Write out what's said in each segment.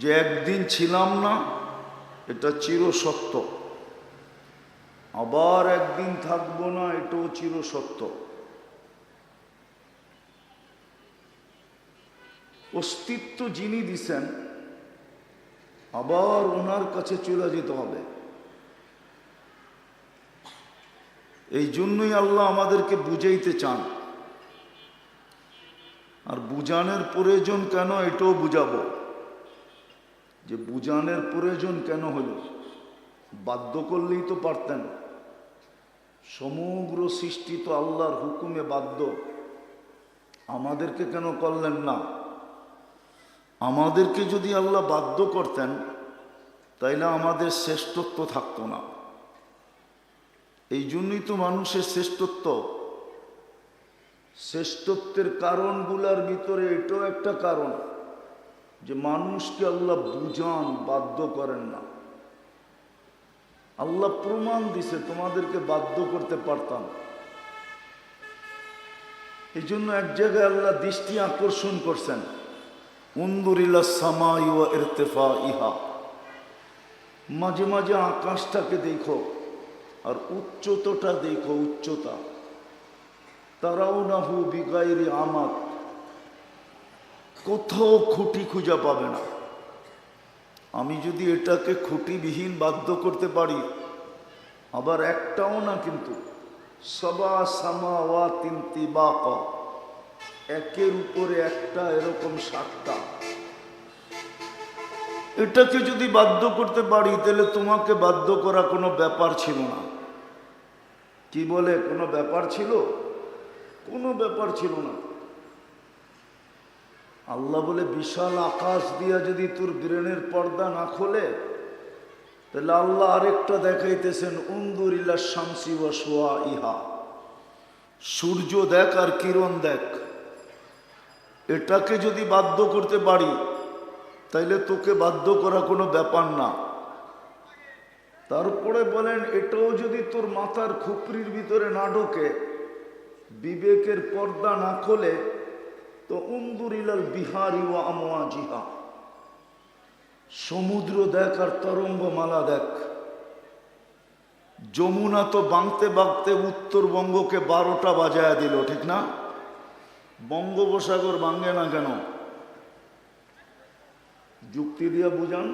যে একদিন ছিলাম না এটা চিরসত্য, আবার একদিন থাকবো না এটাও চিরসত্য। অস্তিত্ব যিনি দিছেন আবার ওনার কাছে চলে যেতে হবে। এই জন্যই আল্লাহ আমাদেরকে বুঝাইতে চান। আর বুঝানোর প্রয়োজন কেন এটাও বুঝাবো, যে বুঝানোর প্রয়োজন কেন হলো। বাধ্য করলেই তো পারতেন, সমগ্র সৃষ্টি তো আল্লাহর হুকুমে বাধ্য, আমাদেরকে কেন করলেন না? আমাদেরকে যদি আল্লাহ বাধ্য করতেন তাইলে আমাদের শ্রেষ্ঠত্ব থাকতো না। এই জন্যই তো মানুষের শ্রেষ্ঠত্ব। শ্রেষ্ঠত্বের কারণগুলার ভিতরে এটাও একটা কারণ যে মানুষকে আল্লাহ বুঝান, বাধ্য করেন না। আল্লাহ প্রমাণ দিছে তোমাদেরকে বাধ্য করতে পারতাম। এই জন্য এক জায়গায় আল্লাহ দৃষ্টি আকর্ষণ করছেন, উনদুরিলা সামাই ওয়া ইরতিফাইহা, মাঝে মাঝে আকাশটাকে দেখো আর উচ্চতাটা দেখো, উচ্চতা। তারাউনাহু বিগাইরি আমাদ, কোথাও খুঁটি খুঁজে পাবে না। আমি যদি এটাকে খুঁটিবিহীন বাধ্য করতে পারি, আবার একটাও না কিন্তু সাবা সামাওয়াতিন তিবাকা, একের উপরে একটা এরকম 7টা, এটাকে যদি বাধ্য করতে পারি তাহলে তোমাকে বাধ্য করা কোনো ব্যাপার ছিল না। কি বলে, কোনো ব্যাপার ছিল? কোনো ব্যাপার ছিল না। আল্লাহ বলে বিশাল আকাশ দিয়া যদি তোর ব্রেনের পর্দা না খোলে, তাহলে আল্লাহ আরেকটা দেখাইতেছেন, উনদুর ইলা শামসি ওয়া শুআইহা, সূর্য দেখ আর কিরণ দেখ। এটাকে যদি বাধ্য করতে পারি তাইলে তোকে বাধ্য করা কোনো ব্যাপার না। তারপরে বলেন এটাও যদি তোর মাথার খুপরির ভিতরে না ঢোকে, বিবেকের পর্দা না খোলে, তো উনদুর ইলাল বিহারি ওয়া আমওয়াজিহা, সমুদ্র দেখ আর তরঙ্গমালা দেখ। যমুনা তো বাঁকতে বাঁকতে উত্তরবঙ্গকে 12টা বাজায়া দিল, ঠিক না? বঙ্গোপসাগর ভাঙে না কেন? যুক্তি দিয়া বুঝান।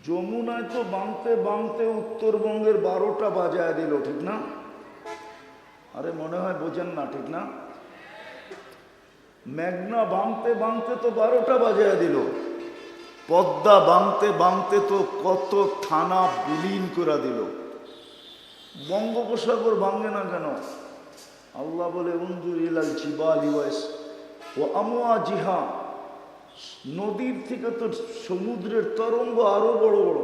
যমুনায় তো বাঁকতে বাঁকতে উত্তরবঙ্গের 12টা বাজায়া দিল, ঠিক না? আরে মনে হয় বোঝেন না, ঠিক না? মেঘনা বাঁকতে বাঁকতে তো 12টা বাজায়া দিল। পদ্মা বাঁকতে বাঁকতে তো কত থানা বিলীন করে দিল। বঙ্গোপসাগর ভাঙে না কেন? আল্লাহ বলে উনজুর ইলাল জিবালি ওয়া আমওয়াজিহা, নদীর থেকে তো সমুদ্রের তরঙ্গ আরো বড় বড়।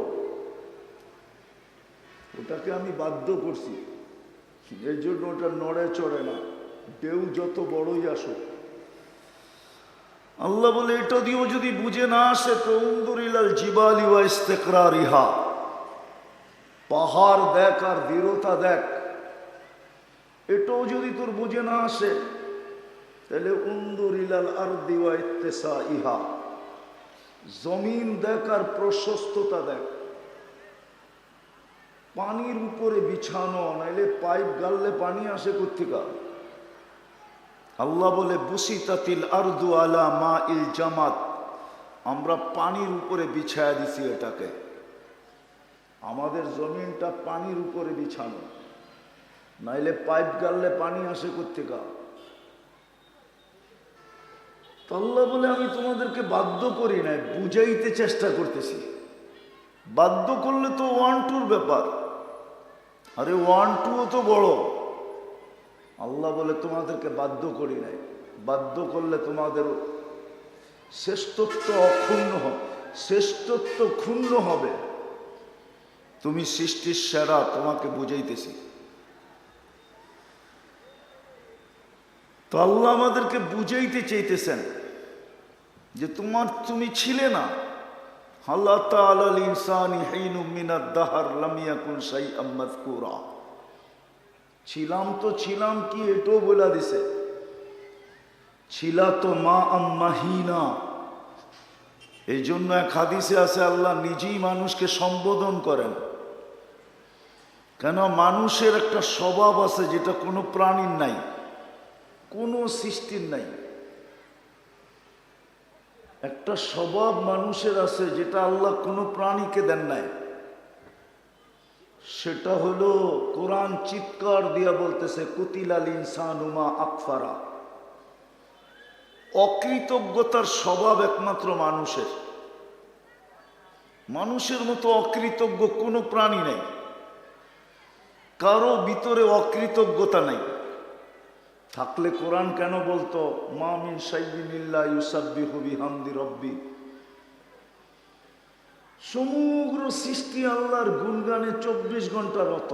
ওটাকে আমি বাধ্য করছি, এর জন্য ওটা নড়ে চড়ে না, ঢেউ যত বড়ই আসুক। আল্লাহ বলে এটা দিয়েও যদি বুঝে না আসে, তো উনদুর ইলাল জিবালি ওয়া ইস্তিকরারিহা, পাহাড় দেখ আর দৃঢ়তা দেখ। এটাও যদি তোর বুঝে না আসে, তাহলে উনদুর ইলাল আরদি ওয়া ইত্তিসাইহা, জমিন দেখ আর প্রশস্ততা দেখ। পানির উপরে বিছানো, নাইলে পাইপ গাললে পানি আসে কোত্থেকে? আল্লাহ বলে বুসিতাতিল আরদু আলা মাইল জামাত, আমরা পানির উপরে বিছায়া দিছি এটাকে। আমাদের জমিনটা পানির উপরে বিছানো, নাইলে পাইপ গাললে পানি আসে কোত্থেকে? আল্লাহ বলে আমি তোমাদেরকে বাধ্য করি নাই, বুঝাইতে চেষ্টা করতেছি। বাধ্য করলে তো 1-2 ব্যাপার, আরে 1-2 তো বড়। আল্লাহ বলে তোমাদেরকে বাধ্য করি নাই, বাধ্য করলে তোমাদের শ্রেষ্ঠত্ব অক্ষুণ্ণ হবে, শ্রেষ্ঠত্ব ক্ষুণ্ণ হবে। তুমি সৃষ্টির সেরা, তোমাকে বুঝাইতেছি। তো আল্লাহ আমাদেরকে বুঝাইতে চাইতেছেন যে তুমি ছিলে না। আল্লাহ তাআলা আল ইনসানি হিনুম মিনাদ দাহর লাম ইয়াকুন শাইআম মাযকুরা, ছিলাম তো ছিলাম কি এটাও বলে দিছে। ছিলা তো মা আম্মাহিনা, এই জন্য এক হাদিসে আছে আল্লাহ নিজেই মানুষকে সম্বোধন করেন। কেন? মানুষের একটা স্বভাব আছে যেটা কোনো প্রাণীর নাই, কোনো সৃষ্টির নাই। একটা স্বভাব মানুষের আছে যেটা আল্লাহ কোনো প্রাণীকে দেন নাই। সেটা হলো কোরআন চিৎকার দিয়া বলতেছে কুতিলাল ইনসানু মা আকফারা। অকৃতজ্ঞতার স্বভাব একমাত্র মানুষের। মানুষের মতো অকৃতজ্ঞ কোনো প্রাণী নেই, কারো ভিতরে অকৃতজ্ঞতা নেই। থাকলে কোরআন কেন বলতো মা মিন শাইইন ইল্লা ইউসাব্বিহু বিহামদি রাব্বি। সমগ্র সৃষ্টি আল্লাহর গুণগানে 24 ঘন্টা রত,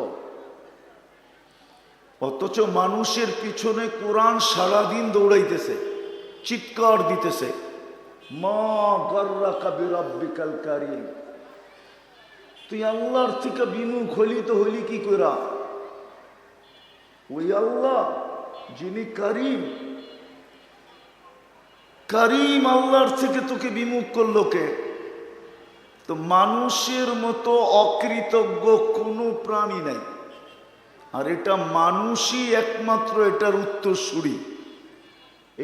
অথচ মানুষের পিছনে কোরআন সারাদিন দৌড়াইতেছে, চিৎকার দিতেছে মা গাররাকা বিরাব্বিকাল কারীম। তুই আল্লাহর থেকে বিমুখ হলি তো হলি কি কইরা? ওই আল্লাহ যিনি করিম, করিম আল্লাহর থেকে তোকে বিমুখ করলো কে? তো মানুষের মতো অকৃতজ্ঞ কোনো প্রাণী নাই। আর এটা মানুষই একমাত্র এটার উত্তরসূরি।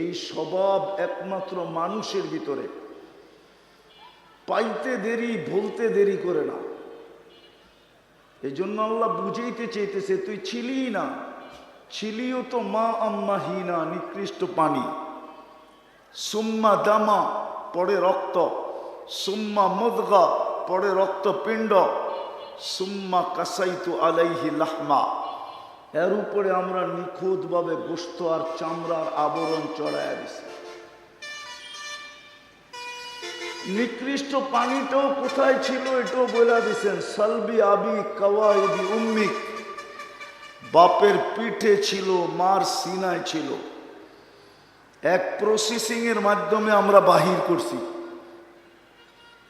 এই স্বভাব একমাত্র মানুষের ভিতরে। পাইতে দেরি, বলতে দেরি করে না। এই জন্য আল্লাহ বুঝাইতে চাইতেছে তুই ছিলি না, ছিলিও তো মা আম্মাহিনা, নিকৃষ্ট পানি। সুম্মা দামা, পরে রক্ত। সুম্মা মুদগা, পরে রক্তপিণ্ড। সুম্মা কাসাইতু আলাইহি লাহমা, এর উপরে আমরা নিখুঁতভাবে গোশত আর চামড়ার আবরণ চড়াইয়া দিছি। নিকৃষ্ট পানিটাও কোথায় ছিল এটাও বলে দিছেন। সালবি আবি কাওয়াইদি উম্মিক, বাপের পিঠে ছিল, মার সিনায় ছিল। এক প্রসেসিং এর মাধ্যমে আমরা বাহির করছি।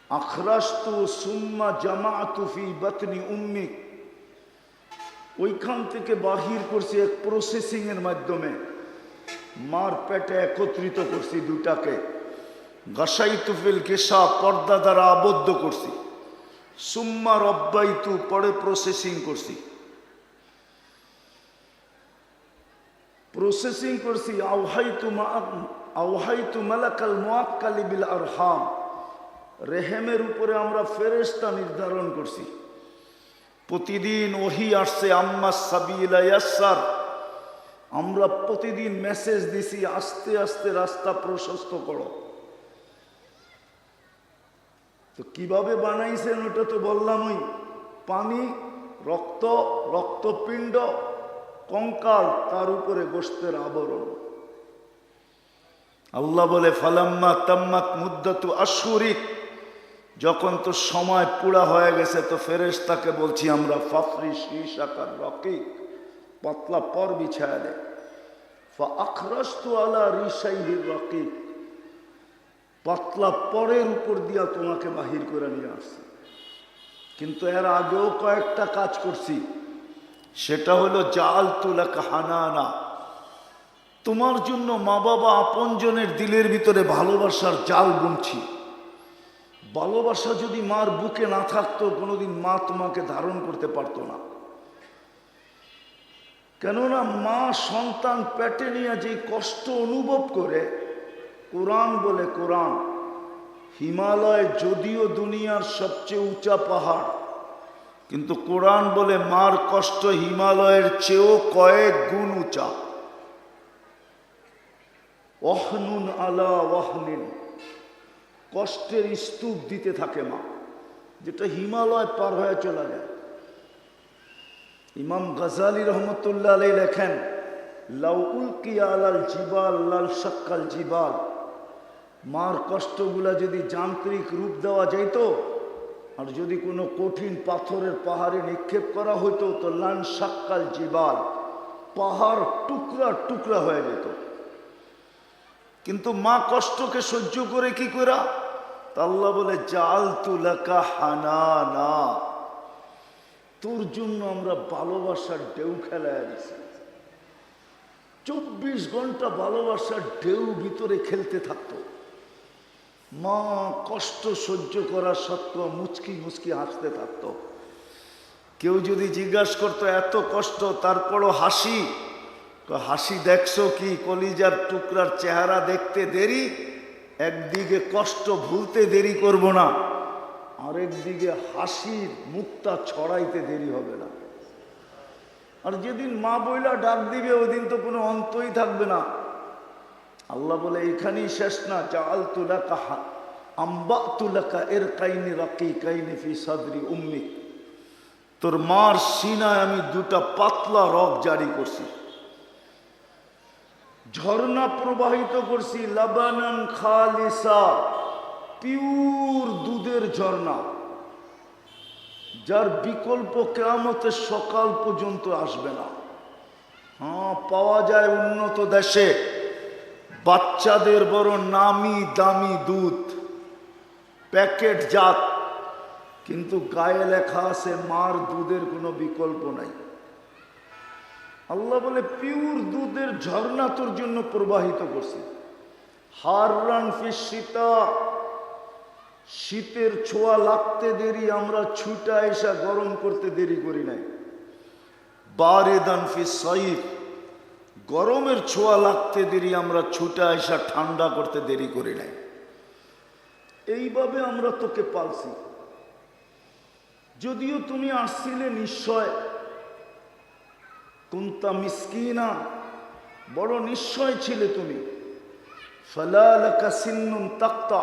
আখরাজতু সুম্মা জামাআতু ফি বাতনি উম্মিক, ওইখান থেকে বাহির করছি এক প্রসেসিং এর মাধ্যমে। মার পেটে একত্রিত করছি দুটাকে। গাসাইতু ফিল কেশা, পর্দা দ্বারা আবদ্ধ করছি। সুম্মা রব্বাইতু, পরে প্রসেসিং করছি। প্রসেসিং করছি। আওহাইতু মালাকাল মুআক্কালি বিল আরহাম, রেহেমের উপরে আমরা ফেরেশতা নির্ধারণ করছি। প্রতিদিন ওহী আসছে আম্মা সাবিলা ইয়াসসার, আমরা প্রতিদিন মেসেজ দিছি আস্তে আস্তে রাস্তা প্রশস্ত করো। তো কিভাবে বানাইছেন ওটা তো বললামই। পানি, রক্ত, রক্তপিণ্ড, কঙ্কাল, তার উপরে গোশতের আবরণ। আল্লাহ বলে ফালাম্মা তাম্মাত মুদ্দাতু আশহুরিক, যখন তো সময় পুরা হয়ে গেছে তো ফেরেশতাকে বলছি আমরা ফাফরিশ রিশাকার রকিক, পাতলা পর বিছায়া দে। ফাআখরাজতু আলা রিশাইহির রকিক, পাতলা পরের উপর দিয়া তোমাকে বাহির করে নিয়ে আসছি। কিন্তু এর আগেও কয়েকটা কাজ করছি। সেটা হলো জাআলতু লাকা হানানা, তোমার জন্য মা বাবা আপনজনের দিলের ভিতরে ভালোবাসার জাল বুনছি। ভালোবাসা যদি মার বুকে না থাকতো কোনোদিন মা তোমাকে ধারণ করতে পারতো না। কেননা মা সন্তান পেটে নিয়ে যে কষ্ট অনুভব করে, কোরআন বলে, কোরআন হিমালয় যদিও দুনিয়ার সবচেয়ে উঁচা পাহাড়, কিন্তু কোরআন বলে মার কষ্ট হিমালয়ের চেয়েও কয়েক গুণ উঁচা। ওয়াহনুন আলা ওয়াহনিন, কষ্টের স্তূপ দিতে থাকে মা, যেটা হিমালয় পার হয়ে চলে যায়। ইমাম গাজালি রহমতুল্লাহ আলাইহি লেখেন লাউ উলকিয়া আলাল জিবাল লাল শাক্কাল জিবাল, মার কষ্টগুলা যদি যান্ত্রিক রূপ দেওয়া যাইত আর যদি কোনো কঠিন পাথরের পাহাড়ে নিক্ষেপ করা হইতো তো লান শাক্কাল জিবাল, পাহাড় টুকরা টুকরা হয়ে যেত। কিন্তু মা কষ্টকে সহ্য করে কি করা? আল্লাহ বলে জাআলতু লাকা হানানা, তোর জন্য আমরা ভালোবাসার ঢেউ খেলায় দিছি। 24 ঘন্টা ভালোবাসার ঢেউ ভিতরে খেলতে থাকতো। মা কষ্ট সহ্য করা সত্ত্বেও মুচকি মুচকি হাসতে থাকতো। কেউ যদি জিজ্ঞাসা করতো এত কষ্ট তারপরও হাসি, হাসি দেখছো কি? কলিজার টুকরার চেহারা দেখতে দেরি, একদিকে কষ্ট ভুলতে দেরি করব না, আরেকদিকে হাসির মুখটা ছড়াইতে দেরি হবে না। আর যেদিন মা বইলা ডাক দিবে ওদিন তো কোনো অন্তই থাকবে না। আল্লাহ বলে এখানেই শেষ না, জাআলতু লাকা আম্বাতু লাকা ইরকাইনি রাকিকাইনি ফি সাদরি উম্মিক, তোর মার সিনায় আমি দুটা পাতলা রগ জারি করছি, ঝর্ণা প্রবাহিত করছি, লাবানান খালিসা, পিওর দুধের ঝর্ণা, যার বিকল্প কিয়ামতের সকাল পর্যন্ত আসবে না। হ্যাঁ, পাওয়া যায় উন্নত দেশে বাচ্চাদের বড় নামি দামি দুধ, প্যাকেট জাত, কিন্তু গায়ে লেখা আছে মার দুধের কোনো বিকল্প নাই। আল্লাহ বলে পিওর দুধের ঝর্ণা তোর জন্য প্রবাহিত করছে। হাররান ফিস শীতা, শীতের ছোঁয়া লাগতে দেরি, আমরা ছুটা এসা গরম করতে দেরি করি নাই। বারিদান ফিস সাইফ, গরমের ছোঁয়া লাগতে দেরি, আমরা ছুটা এসা ঠান্ডা করতে দেরি করি নাই। এইভাবে আমরা তোকে পালছি। যদিও তুমি আসছিলে নিশ্চয়, কুনতা মিসকিনা, বড় নিশ্চয় ছিলে তুমি। ফালা লাকা সিন্নুন তাক্তা,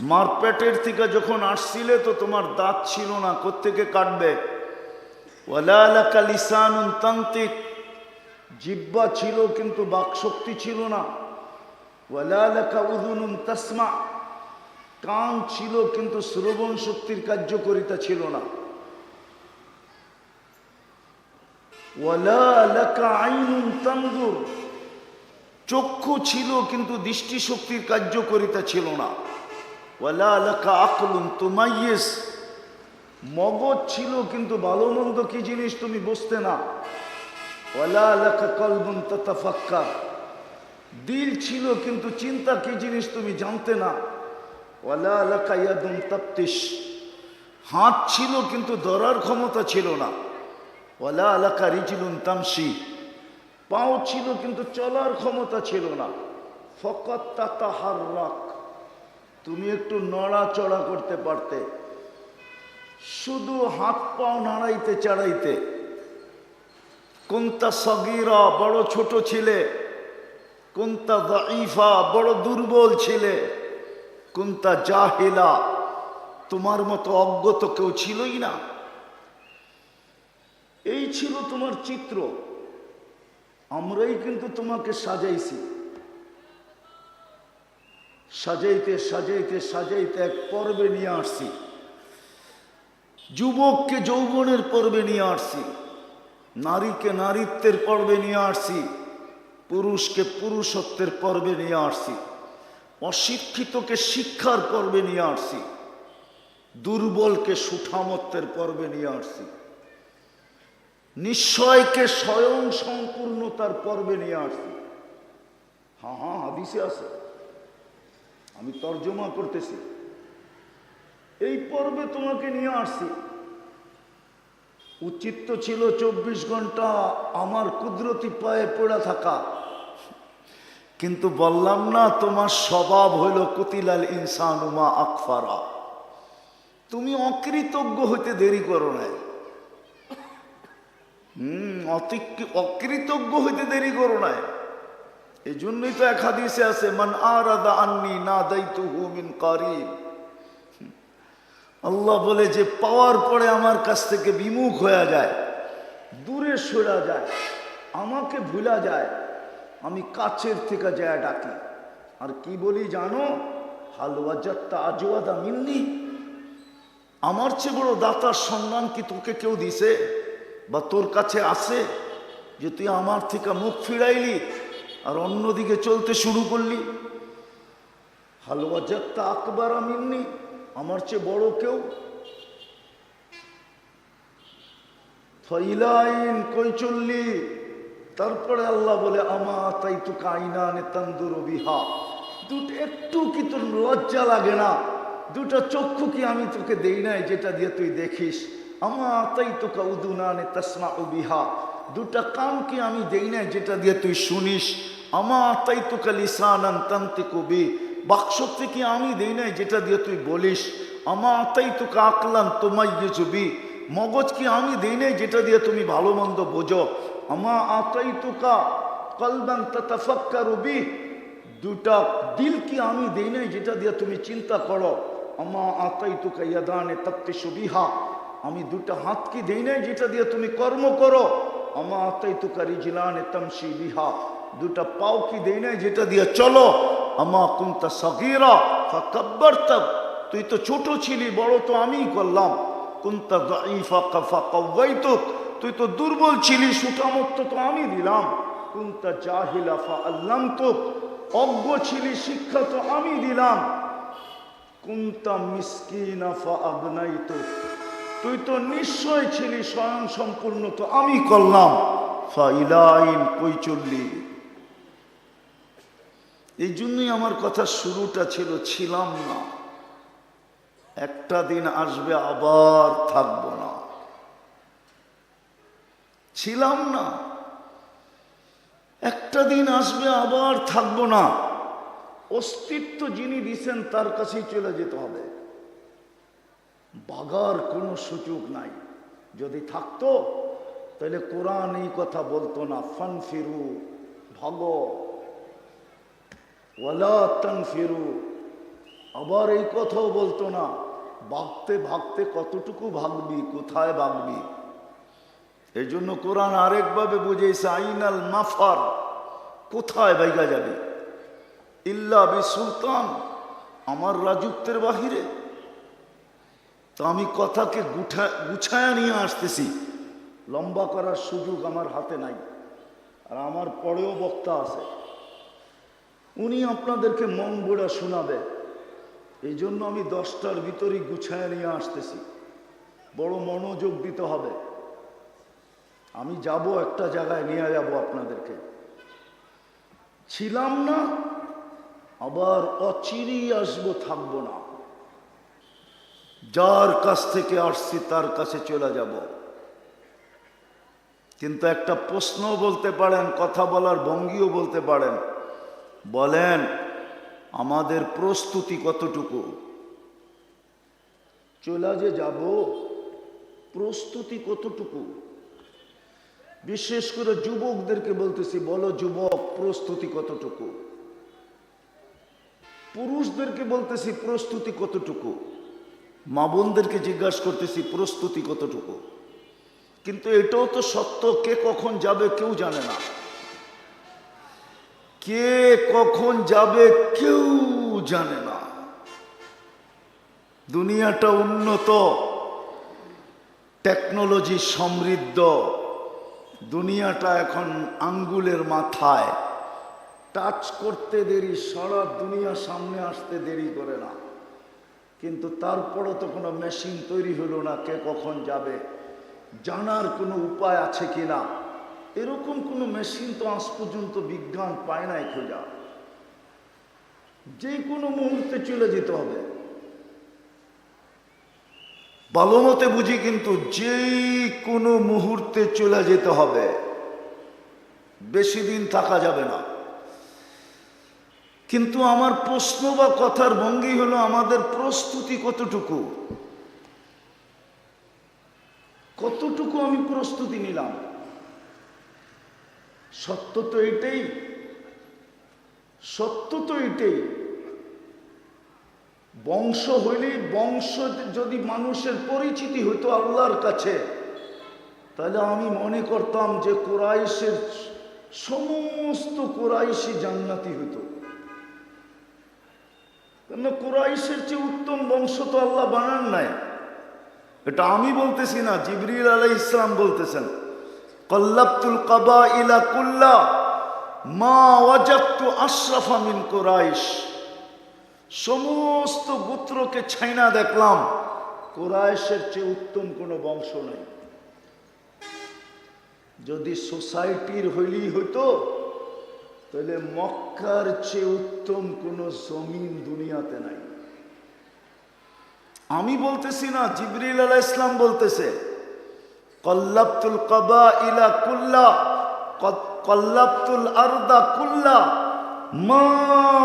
মার পেটের থেকে যখন আসছিলে তো তোমার দাঁত ছিল না, কোত্থেকে কাটবে? ওয়ালা লাকা লিসানুন তান্তিক, জিহ্বা ছিল কিন্তু বাকশক্তি ছিল না। ওয়ালা লাকা উযুনুন তাসমা, কান ছিল কিন্তু শ্রবণ শক্তির কার্যকারিতা ছিল না। ওয়ালা লাকা আইনুন তানজুর, চক্ষু ছিল কিন্তু দৃষ্টিশক্তির কার্যকারিতা ছিল না। ওয়ালা লাকা আকলুন তুমাইয়িজ, মগজ ছিল কিন্তু ভালো মন্দ কি জিনিস তুমি বুঝতে না। ওয়ালা লাকা কলবুন তাতাফাক্কার, দিল ছিল কিন্তু চিন্তা কি জিনিস তুমি জানতে না। ওয়ালা লাকা ইয়াদুন তাফতিশ, হাত ছিল কিন্তু ধরার ক্ষমতা ছিল না। ওয়ালা লাকা রিজলুন তামশি, পাও ছিল কিন্তু চলার ক্ষমতা ছিল না। ফাকাত তাতাহাররাক, তুমি একটু নড়াচড়া করতে পারতে, শুধু হাত পাও নাড়াইতে চাড়াইতে। কুনতা সগীরা, বড় ছোট ছিলে। কুনতা দাঈফা, বড় দুর্বল ছিলে। কুনতা জাহিলা, তোমার মতো অজ্ঞ তো কেউ ছিলই না। এই ছিল তোমার চিত্র। আমরাই কিন্তু তোমাকে সাজাইছি। সাজাইতে সাজাইতে সাজাইতে এক পর্বে নিয়ে আসছি। যুবককে যৌবনের পর্বে নিয়ে আসছি, নারীকে নারীত্বের পর্বে নিয়ে আসছি, পুরুষকে পুরুষত্বের পর্বে নিয়ে আসছি, অশিক্ষিতকে শিক্ষার পর্বে নিয়ে আসছি, দুর্বলকে সুঠামত্বের পর্বে নিয়ে আসছি, নিশ্চয়কে স্বয়ং সম্পূর্ণতার পর্বে নিয়ে আসছি। হ্যাঁ হ্যাঁ, হাদিসে আছে, আমি তর্জমা করতেছি। এই পর্বে তোমাকে নিয়ে আসছি। উচিত তো ছিল 24 ঘন্টা আমার কুদরতি পায়ে পড়ে থাকা, কিন্তু বললাম না তোমার স্বভাব হইল কুতিলাল ইনসানু মা আকফারা, তুমি অকৃতজ্ঞ হইতে দেরি করো নাই। অকৃতজ্ঞ হইতে দেরি করো নাই। এই জন্যই তো এক হাদিসে আছে, মান আরাদা আন্নি নাদাইতুহু মিন কারিব, আল্লাহ বলে যে পাওয়ার পরে আমার কাছ থেকে বিমুখ হয়ে যায়, দূরে সরে যায়, আমাকে ভুলা যায়, আমি কাছের থেকে যায় ডাকি। আর কি বলি জানো? হাল ওয়াজাদতা আজওয়াদা মিন্নি, আমার চেয়ে বড় দাতার সম্মান কি তোকে কেউ দিছে বা তোর কাছে আছে যে তুই আমার থেকে মুখ ফিরাইলি আর অন্যদিকে চলতে শুরু করলি? হাল ওয়াজাদতা আকবারা মিন্নি, আমার চেয়ে বড় কেউ? ফাইলাইন কই চললি? তারপরে আল্লাহ বলে আমা তাই তু কাইনানে তান্দুরু বিহা, দুটো একটু কি তোর লজ্জা লাগে না? দুটো চক্ষু কি আমি তোকে দেই নাই যেটা দিয়ে তুই দেখিস? আমা আতাইতুকা উদুনানে তাসমাউ বিহা, দুটা কান কি আমি দেই নাই যেটা দিয়ে তুই শুনিস? আমা আতাইতুকা লিসানান তানতিকু বি, বাকশক্তি কি আমি দেই নাই যেটা দিয়ে তুই বলিস? আমা আতাইতুকা আকলান তুমাইয়িজু বি, মগজ কি আমি দেই নাই যেটা দিয়ে তুমি ভালো মন্দ বোঝো? আমা আতাইতুকা কলবান তাতাফাক্কারু বি, দুটা দিল কি আমি দেই নাই যেটা দিয়ে তুমি চিন্তা করো? আমা আতাইতুকা ইয়াদানে তাবতিশু বিহা, আমি দুটা হাত কি দেই নাই যেটা দিয়ে তুমি কর্ম করো? আমা আতাইতুকা রিজলানে তামশি বিহা, দুটা পাও কি দেই নাই যেটা দিয়ে চলো? আমা কুনতা সগীরা ফাকাব্বারতা, তুই তো ছোট ছিলি, বড় তো আমিই করলাম। কুনতা দাঈফা ফাকাওয়াইতুক, তুই তো দুর্বল ছিলি, সুঠামত্ব তো আমি দিলাম। কুনতা জাহিলা ফাআল্লামতুক, অজ্ঞ ছিলি, শিক্ষা তো আমি দিলাম। কুনতা মিসকিনা ফাআগনাইতুক, তুই তো নিশ্চয় ছিলি, স্বয়ং সম্পূর্ণ তো আমি করলাম। ফাইলাইন কই চললি? এই জন্যই আমার কথা শুরুটা ছিল ছিলাম না, একটা দিন আসবে আবার থাকবো না। ছিলাম না, একটা দিন আসবে আবার থাকবো না। অস্তিত্ব যিনি দিছেন তার কাছেই চলে যেতে হবে, বাগার কোনো সুযোগ নাই। যদি থাকতো তাহলে কোরআন এই কথা বলতো না, ফানফিরু, ভাগো, ওয়ালা তানফিরু, আবার এই কথাও বলতো না, ভাগতে ভাগতে কতটুকু ভাগবি, কোথায় ভাগবি। এই জন্য কোরআন আরেকভাবে বুঝেছে, আইনাল মাফার, কোথায় বাইগা যাবে? ইল্লা বি সুলতান, আমার রাজত্বের বাহিরে। তো আমি কথাকে গুছায়া নিয়ে আসতেছি, লম্বা করার সুযোগ আমার হাতে নাই। আর আমার পরেও বক্তা আছে, উনি আপনাদেরকে মন গোড়া শোনাবে। এই জন্য আমি 10টার ভিতরেই গুছায়া নিয়ে আসতেছি, বড় মনোযোগ দিতে হবে। আমি যাব একটা জায়গায়, নিয়ে যাব আপনাদেরকে। ছিলাম না, আবার অচিরেই আসবো, থাকবো না। যার কাছ থেকে আসছি তার কাছে চলে যাব। কিন্তু একটা প্রশ্ন বলতে পারেন, কথা বলার ভঙ্গিও বলতে পারেন, বলেন আমাদের প্রস্তুতি কতটুকু? চলে যে যাব, প্রস্তুতি কতটুকু? বিশেষ করে যুবকদেরকে বলতেছি, বলো যুবক, প্রস্তুতি কতটুকু? পুরুষদেরকে বলতেছি, প্রস্তুতি কতটুকু? মা বোনদেরকে জিজ্ঞাসা করতেছি, প্রস্তুতি কতটুকু? কিন্তু এটাও তো সত্য, কে কখন যাবে কেউ জানে না। কে কখন যাবে কেউ জানে না। দুনিয়াটা উন্নত, টেকনোলজি সমৃদ্ধ, দুনিয়াটা এখন আঙ্গুলের মাথায়, টাচ করতে দেরি, সারা দুনিয়া সামনে আসতে দেরি করে না। কিন্তু তারপরও তো কোনো মেশিন তৈরি হলো না, কে কখন যাবে জানার কোনো উপায় আছে কিনা। এরকম কোনো মেশিন তো আজ পর্যন্ত বিজ্ঞান পায় নাই খোঁজা। যে কোনো মুহূর্তে চলে যেতে হবে, ভালো মতে বুঝি, কিন্তু যেই কোনো মুহূর্তে চলে যেতে হবে, বেশি দিন থাকা যাবে না। কিন্তু আমার প্রশ্ন বা কথার ভঙ্গি হলো, আমাদের প্রস্তুতি কতটুকু? কতটুকু আমি প্রস্তুতি নিলাম? সত্য তো এটাই, সত্য তো এটাই। বংশ হইলেই, বংশ যদি মানুষের পরিচিতি হইতো আল্লাহর কাছে, তাহলে আমি মনে করতাম যে কুরাইশের সমস্ত কুরাইশি জান্নাতি হইতো। কেন, কুরাইশের চেয়ে উত্তম বংশ তো আল্লাহ বানান নাই। এটা আমি বলতেছি না, জিবরিল আলাইহিস সালাম বলতেছেন, কল্লাবতুল কাবাইলা কুল্লা মা ওয়াজাদতু আশরাফা মিন কুরাইশ, সমস্ত গোত্রকে ছাইনা দেখলাম, কুরাইশের চেয়ে উত্তম কোনো বংশ নাই। যদি সোসাইটির হইলেই হইতো তাহলে মক্কার চেয়ে উত্তম কোন জমিন দুনিয়াতে নাই। আমি বলতেছি না, জিবরিল আলাইহিস সালাম বলতেছে, কল্লাবতুল কাবাইলা কুল্লা কল্লাবতুল আরদা কুল্লা মা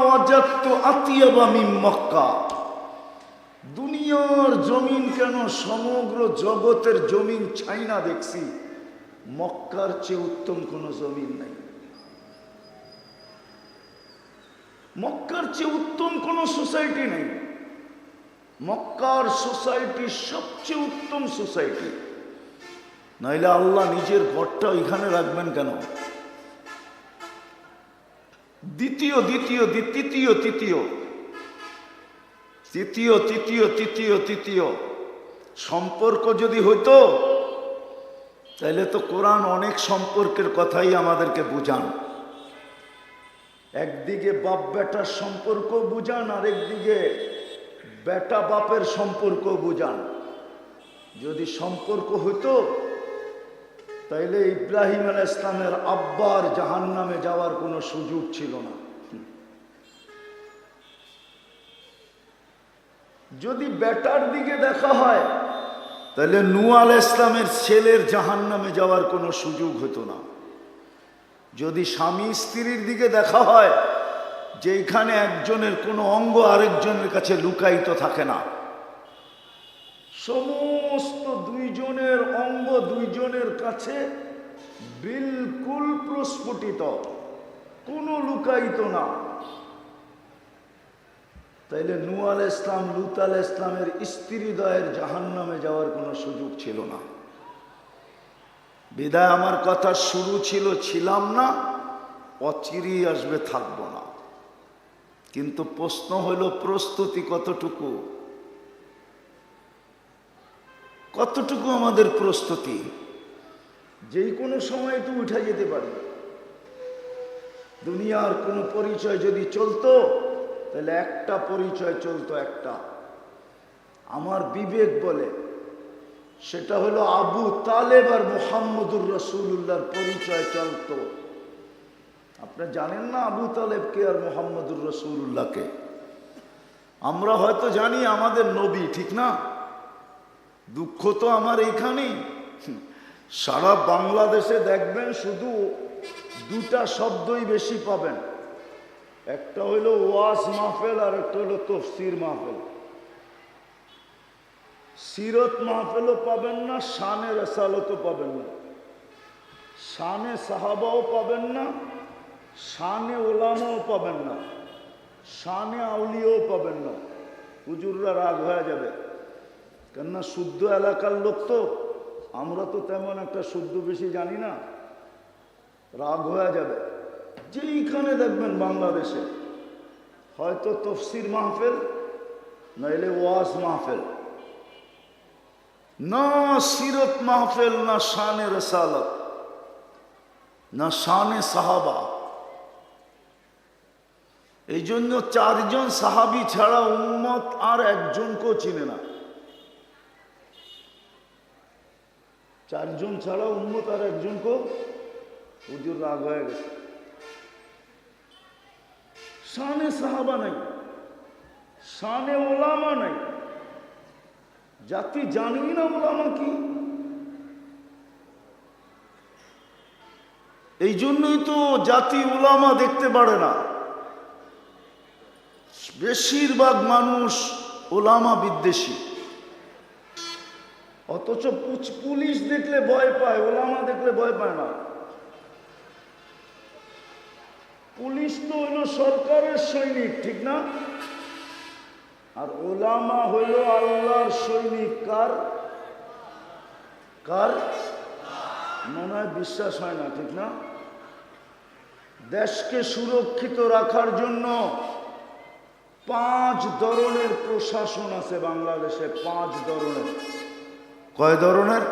ওয়াজাদতু আতিয়াবা মিন মক্কা। দুনিয়ার জমিন কেন, সমগ্র জগতের জমিন ছাইনা দেখছি, মক্কার চেয়ে উত্তম কোন জমিন নাই। মক্কার চেয়ে উত্তম কোন সোসাইটি নেই। মক্কার সোসাইটি সবচেয়ে উত্তম সোসাইটি, নাইলে আল্লাহ নিজের ঘরটা এখানে রাখবেন কেন? দ্বিতীয় তৃতীয় সম্পর্ক যদি হইতো, তাহলে তো কোরআন অনেক সম্পর্কের কথাই আমাদেরকে বুঝান। একদিকে বাপ বেটার সম্পর্ক বুঝান, আর একদিকে বেটা বাপের সম্পর্ক বুঝান। যদি সম্পর্ক হইতো, তাইলে ইব্রাহিম আলাইহিস সালামের আব্বার জাহান্নামে যাওয়ার কোনো সুযোগ ছিল না। যদি বেটার দিকে দেখা হয়, তাহলে নূহ আলাইহিস সালামের ছেলের জাহান্নামে যাওয়ার কোনো সুযোগ হতো না। যদি স্বামী স্ত্রীর দিকে দেখা হয়, যেখানে একজনের কোনো অঙ্গ আরেকজনের কাছে লুকায়িত থাকে না, সমস্ত দুইজনের অঙ্গ দুইজনের কাছে বিলকুল প্রস্ফুটিত, কোনো লুকায়িত না, তাইলে নূহ আলাইহিস সালাম লূত আলাইহিস সালামের স্ত্রীদ্বয়ের জাহান্নামে যাওয়ার কোনো সুযোগ ছিল না। বিদায় আমার কথা শুরু ছিল, ছিলাম না, অচিরেই আসবে, থাকবো না। কিন্তু প্রশ্ন হলো, প্রস্তুতি কতটুকু? কতটুকু আমাদের প্রস্তুতি? যেই কোনো সময় তো উঠে যেতে পারি। দুনিয়ার কোনো পরিচয় যদি চলতো, তাহলে একটা পরিচয় চলতো, একটা আমার বিবেক বলে, সেটা হলো আবু তালেব আর মুহাম্মদুর রাসূলুল্লাহর পরিচয় চলতো। আপনারা জানেন না আবু তালেবকে আর মুহাম্মদুর রাসূলুল্লাহকে? আমরা হয়তো জানি আমাদের নবী, ঠিক না? দুঃখ তো আমার এইখানেই, সারা বাংলাদেশে দেখবেন শুধু দুটা শব্দই বেশি পাবেন, একটা হইল ওয়াজ মাহফিল আর একটা হইল তাফসীর মাহফিল। সিরত মাহফিলও পাবেন না, শানে রিসালাতও পাবেন না, শানে সাহাবাও পাবেন না, শানে ওলামাও পাবেন না, শানে আউলিয়াও পাবেন না। হুজুররা রাগ হয়ে যাবে, কেননা শুদ্ধ এলাকার লোক তো, আমরা তো তেমন একটা শুদ্ধ বেশি জানি না, রাগ হয়ে যাবে। যেইখানে দেখবেন বাংলাদেশে হয়তো তাফসীর মাহফিল, নাইলে ওয়াজ মাহফিল, না সিরত মাহফিল, না শানে রিসালাত, না শানে সাহাবা। এই জন্য চারজন সাহাবী ছাড়া উম্মত আর একজনকেও চিনে না। চারজন ছাড়া উম্মত আর একজনকেও, হুজুর রাগ হয়ে গেছে। শানে সাহাবা নাই, শানে ওলামা নাই, জাতি জানি না ওলামা কি। এই জন্যই তো জাতি ওলামা দেখতে পারে না। বেশিরভাগ মানুষ ওলামা বিদ্বেষী, অথচ পুলিশ দেখলে ভয় পায়, ওলামা দেখলে ভয় পায় না। পুলিশ তো হইল সরকারের সৈনিক, ঠিক না? আর ওলামা হইল আল্লাহর সৈনিক। কার? কার? মনে হয় বিশ্বাস হয় না, ঠিক না? দেশকে সুরক্ষিত রাখার জন্য 5 ধরনের প্রশাসন আছে বাংলাদেশে, 5 ধরনের। কয় ধরনের?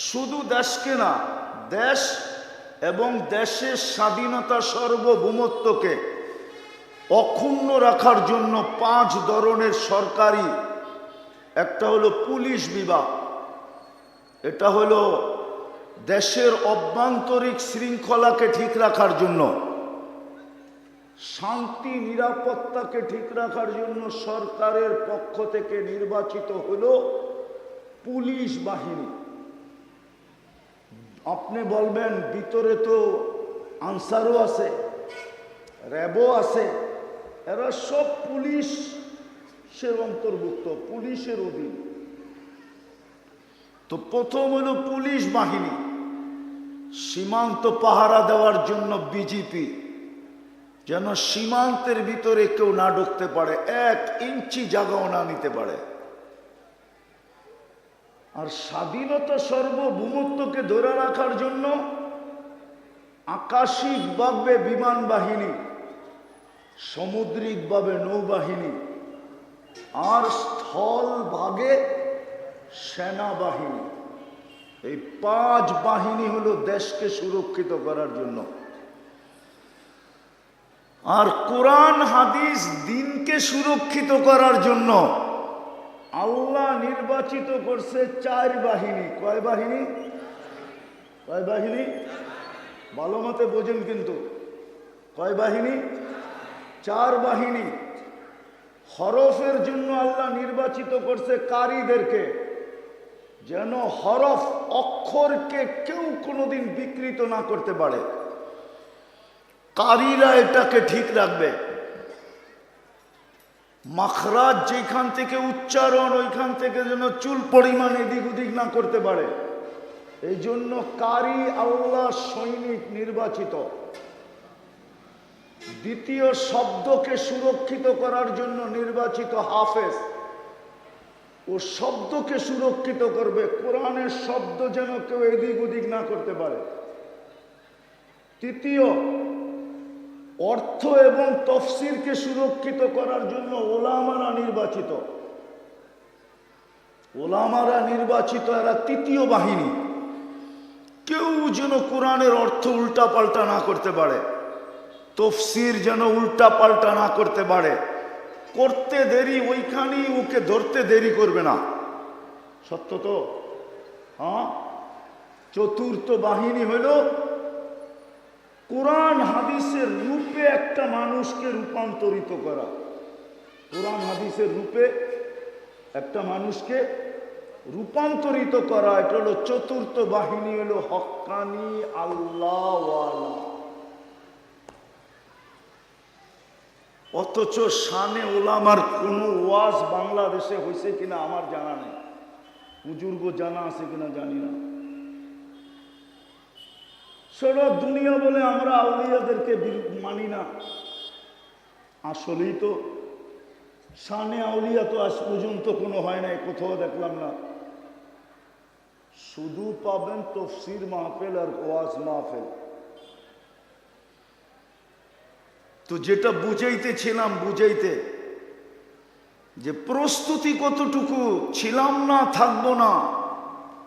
শুধু দেশকে না, দেশ এবং দেশের স্বাধীনতা সার্বভৌমত্বকে অক্ষুণ্ণ রাখার জন্য 5 ধরনের সরকারি। একটা হলো পুলিশ বিভাগ, এটা হলো দেশের অভ্যন্তরীণ শৃঙ্খলাকে ঠিক রাখার জন্য। শান্তি নিরাপত্তাকে ঠিক রাখার জন্য সরকারের পক্ষ থেকে নির্বাচিত হলো পুলিশ বাহিনী। আপনি বলবেন ভিতরে তো আনসারও আছে, র্যাবও আছে, এরা সব পুলিশের অন্তর্ভুক্ত, পুলিশের অধীন। তো প্রথম হলো পুলিশ বাহিনী, সীমান্ত পাহারা দেওয়ার জন্য বিজিপি, যেন সীমান্তের ভিতরে কেউ না ঢুকতে পারে, 1 ইঞ্চি জায়গাও না নিতে পারে। আর স্বাধীনতা সার্বভৌমত্বকে ধরে রাখার জন্য আকাশিকভাবে বিমান বাহিনী, সামুদ্রিকভাবে নৌবাহিনী, আর স্থল ভাগে সেনাবাহিনী। এই 5 বাহিনী হলো দেশকে সুরক্ষিত করার জন্য। আর কোরআন হাদিস দ্বীনকে সুরক্ষিত করার জন্য আল্লাহ নির্বাচিত করছে 4 বাহিনী। কয় বাহিনী? কয় বাহিনী? ভালো মতে বোঝেন কিন্তু। কয় বাহিনী? 4 বাহিনী। হরফের জন্য আল্লাহ নির্বাচিত করছে কারীদেরকে, যেন হরফ অক্ষরকে কেউ কোনোদিন বিকৃত না করতে পারে। কারীরা এটাকে ঠিক রাখবে। মাখরাজ যেখান থেকে উচ্চারণ, ওইখান থেকে যেন চুল পরিমাণ এদিক ওদিক না করতে পারে। এই জন্য কারী আল্লাহ সৈনিক নির্বাচিত। দ্বিতীয়, শব্দকে সুরক্ষিত করার জন্য নির্বাচিত হাফেজ। ও শব্দকে সুরক্ষিত করবে, কোরআনের শব্দ যেন কেউ এদিক ওদিক না করতে পারে। তৃতীয়, অর্থ এবং তফসিরকে সুরক্ষিত করার জন্য ওলামারা নির্বাচিত। ওলামারা নির্বাচিত, এরা তৃতীয় বাহিনী। কেউ যেন কোরআনের অর্থ উল্টা পাল্টা না করতে পারে, তফসির যেন উল্টা পাল্টা না করতে পারে। করতে দেরি ওইখানেই ওকে ধরতে দেরি করবে না। সত্য তো? হ্যাঁ। চতুর্থ বাহিনী হইল কোরআন হাদিসের রূপে একটা মানুষকে রূপান্তরিত করা। কোরআন হাদিসের রূপে একটা মানুষকে রূপান্তরিত করা, এটা হলো চতুর্থ বাহিনী, হলো হক্কানি আল্লাহওয়ালা। অথচ শানে ওলামার কোনো ওয়াজ বাংলাদেশে হয়েছে কিনা আমার জানা নেই। বুজুর্গ জানা আছে কিনা জানি না। সারা দুনিয়া বলে আমরা আউলিয়াদেরকে মানি না। আসলেই তো শানে আউলিয়া তো আজ পর্যন্ত কোনো হয় নাই, কোথাও দেখলাম না। শুধু পাবেন তফসির মাহফিল আর ওয়াজ মাহফিল। তো যেটা বুঝাইতেছিলাম, যে প্রস্তুতি কতটুকু, ছিলাম না থাকবো না,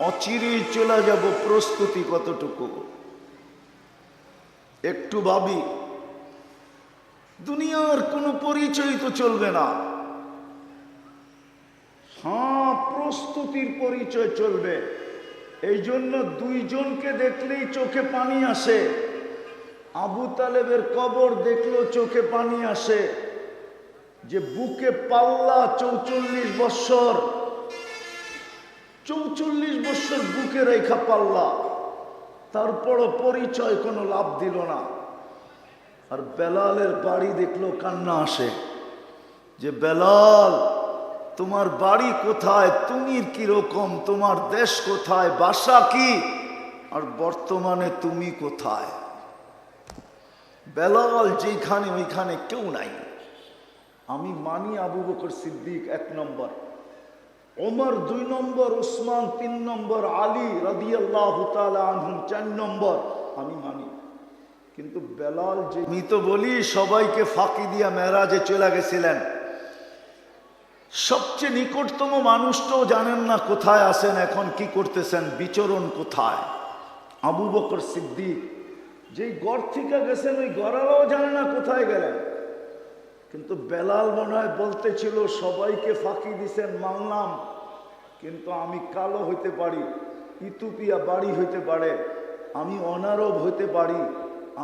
অচিরেই চলে যাব, প্রস্তুতি কতটুকু একটু ভাবি। দুনিয়ার কোনো পরিচয় তো চলবে না। হ্যাঁ, প্রস্তুতির পরিচয় চলবে। এই জন্য 2 জনকে দেখলেই চোখে পানি আসে। আবু তালেবের কবর দেখলো চোখে পানি আসে, যে বুকে পাল্লা 44 বৎসর, 44 বৎসর বুকে রেখা পাল্লা, তারপরও পরিচয় কোনো লাভ দিল না। আর বেলালের বাড়ি দেখলো, কান্না আসে, যে বেলাল তোমার বাড়ি কোথায়, তুমি কিরকম, তোমার দেশ কোথায়, বাসা কি, আর বর্তমানে তুমি কোথায়? বেলাল যেখানে ওইখানে কেউ নাই। আমি মানি আবু বকর সিদ্দিক 1 নম্বর, ওমর 2 নম্বর, উসমান 3 নম্বর, আলী রাদিয়াল্লাহু তাআলা আনহুম 4 নম্বর, আমি মানি। কিন্তু বেলাল যে, আমি তো বলি সবাইকে ফাঁকি দিয়া মেরাজে চলে গেছিলেন। সবচেয়ে নিকটতম মানুষটাও জানেন না কোথায় আছেন, এখন কি করতেছেন, বিচরণ কোথায়। আবু বকর সিদ্দিক যেই ঘর থেকে গেছেন, ওই ঘরেরাও জানে না কোথায় গেলেন। কিন্তু বেলাল মনে হয় বলতেছিল, সবাইকে ফাঁকি দিছেন মানলাম, কিন্তু আমি কালো হইতে পারি, ইথিওপিয়া বাড়ি হইতে পারে, আমি অনারব হইতে পারি,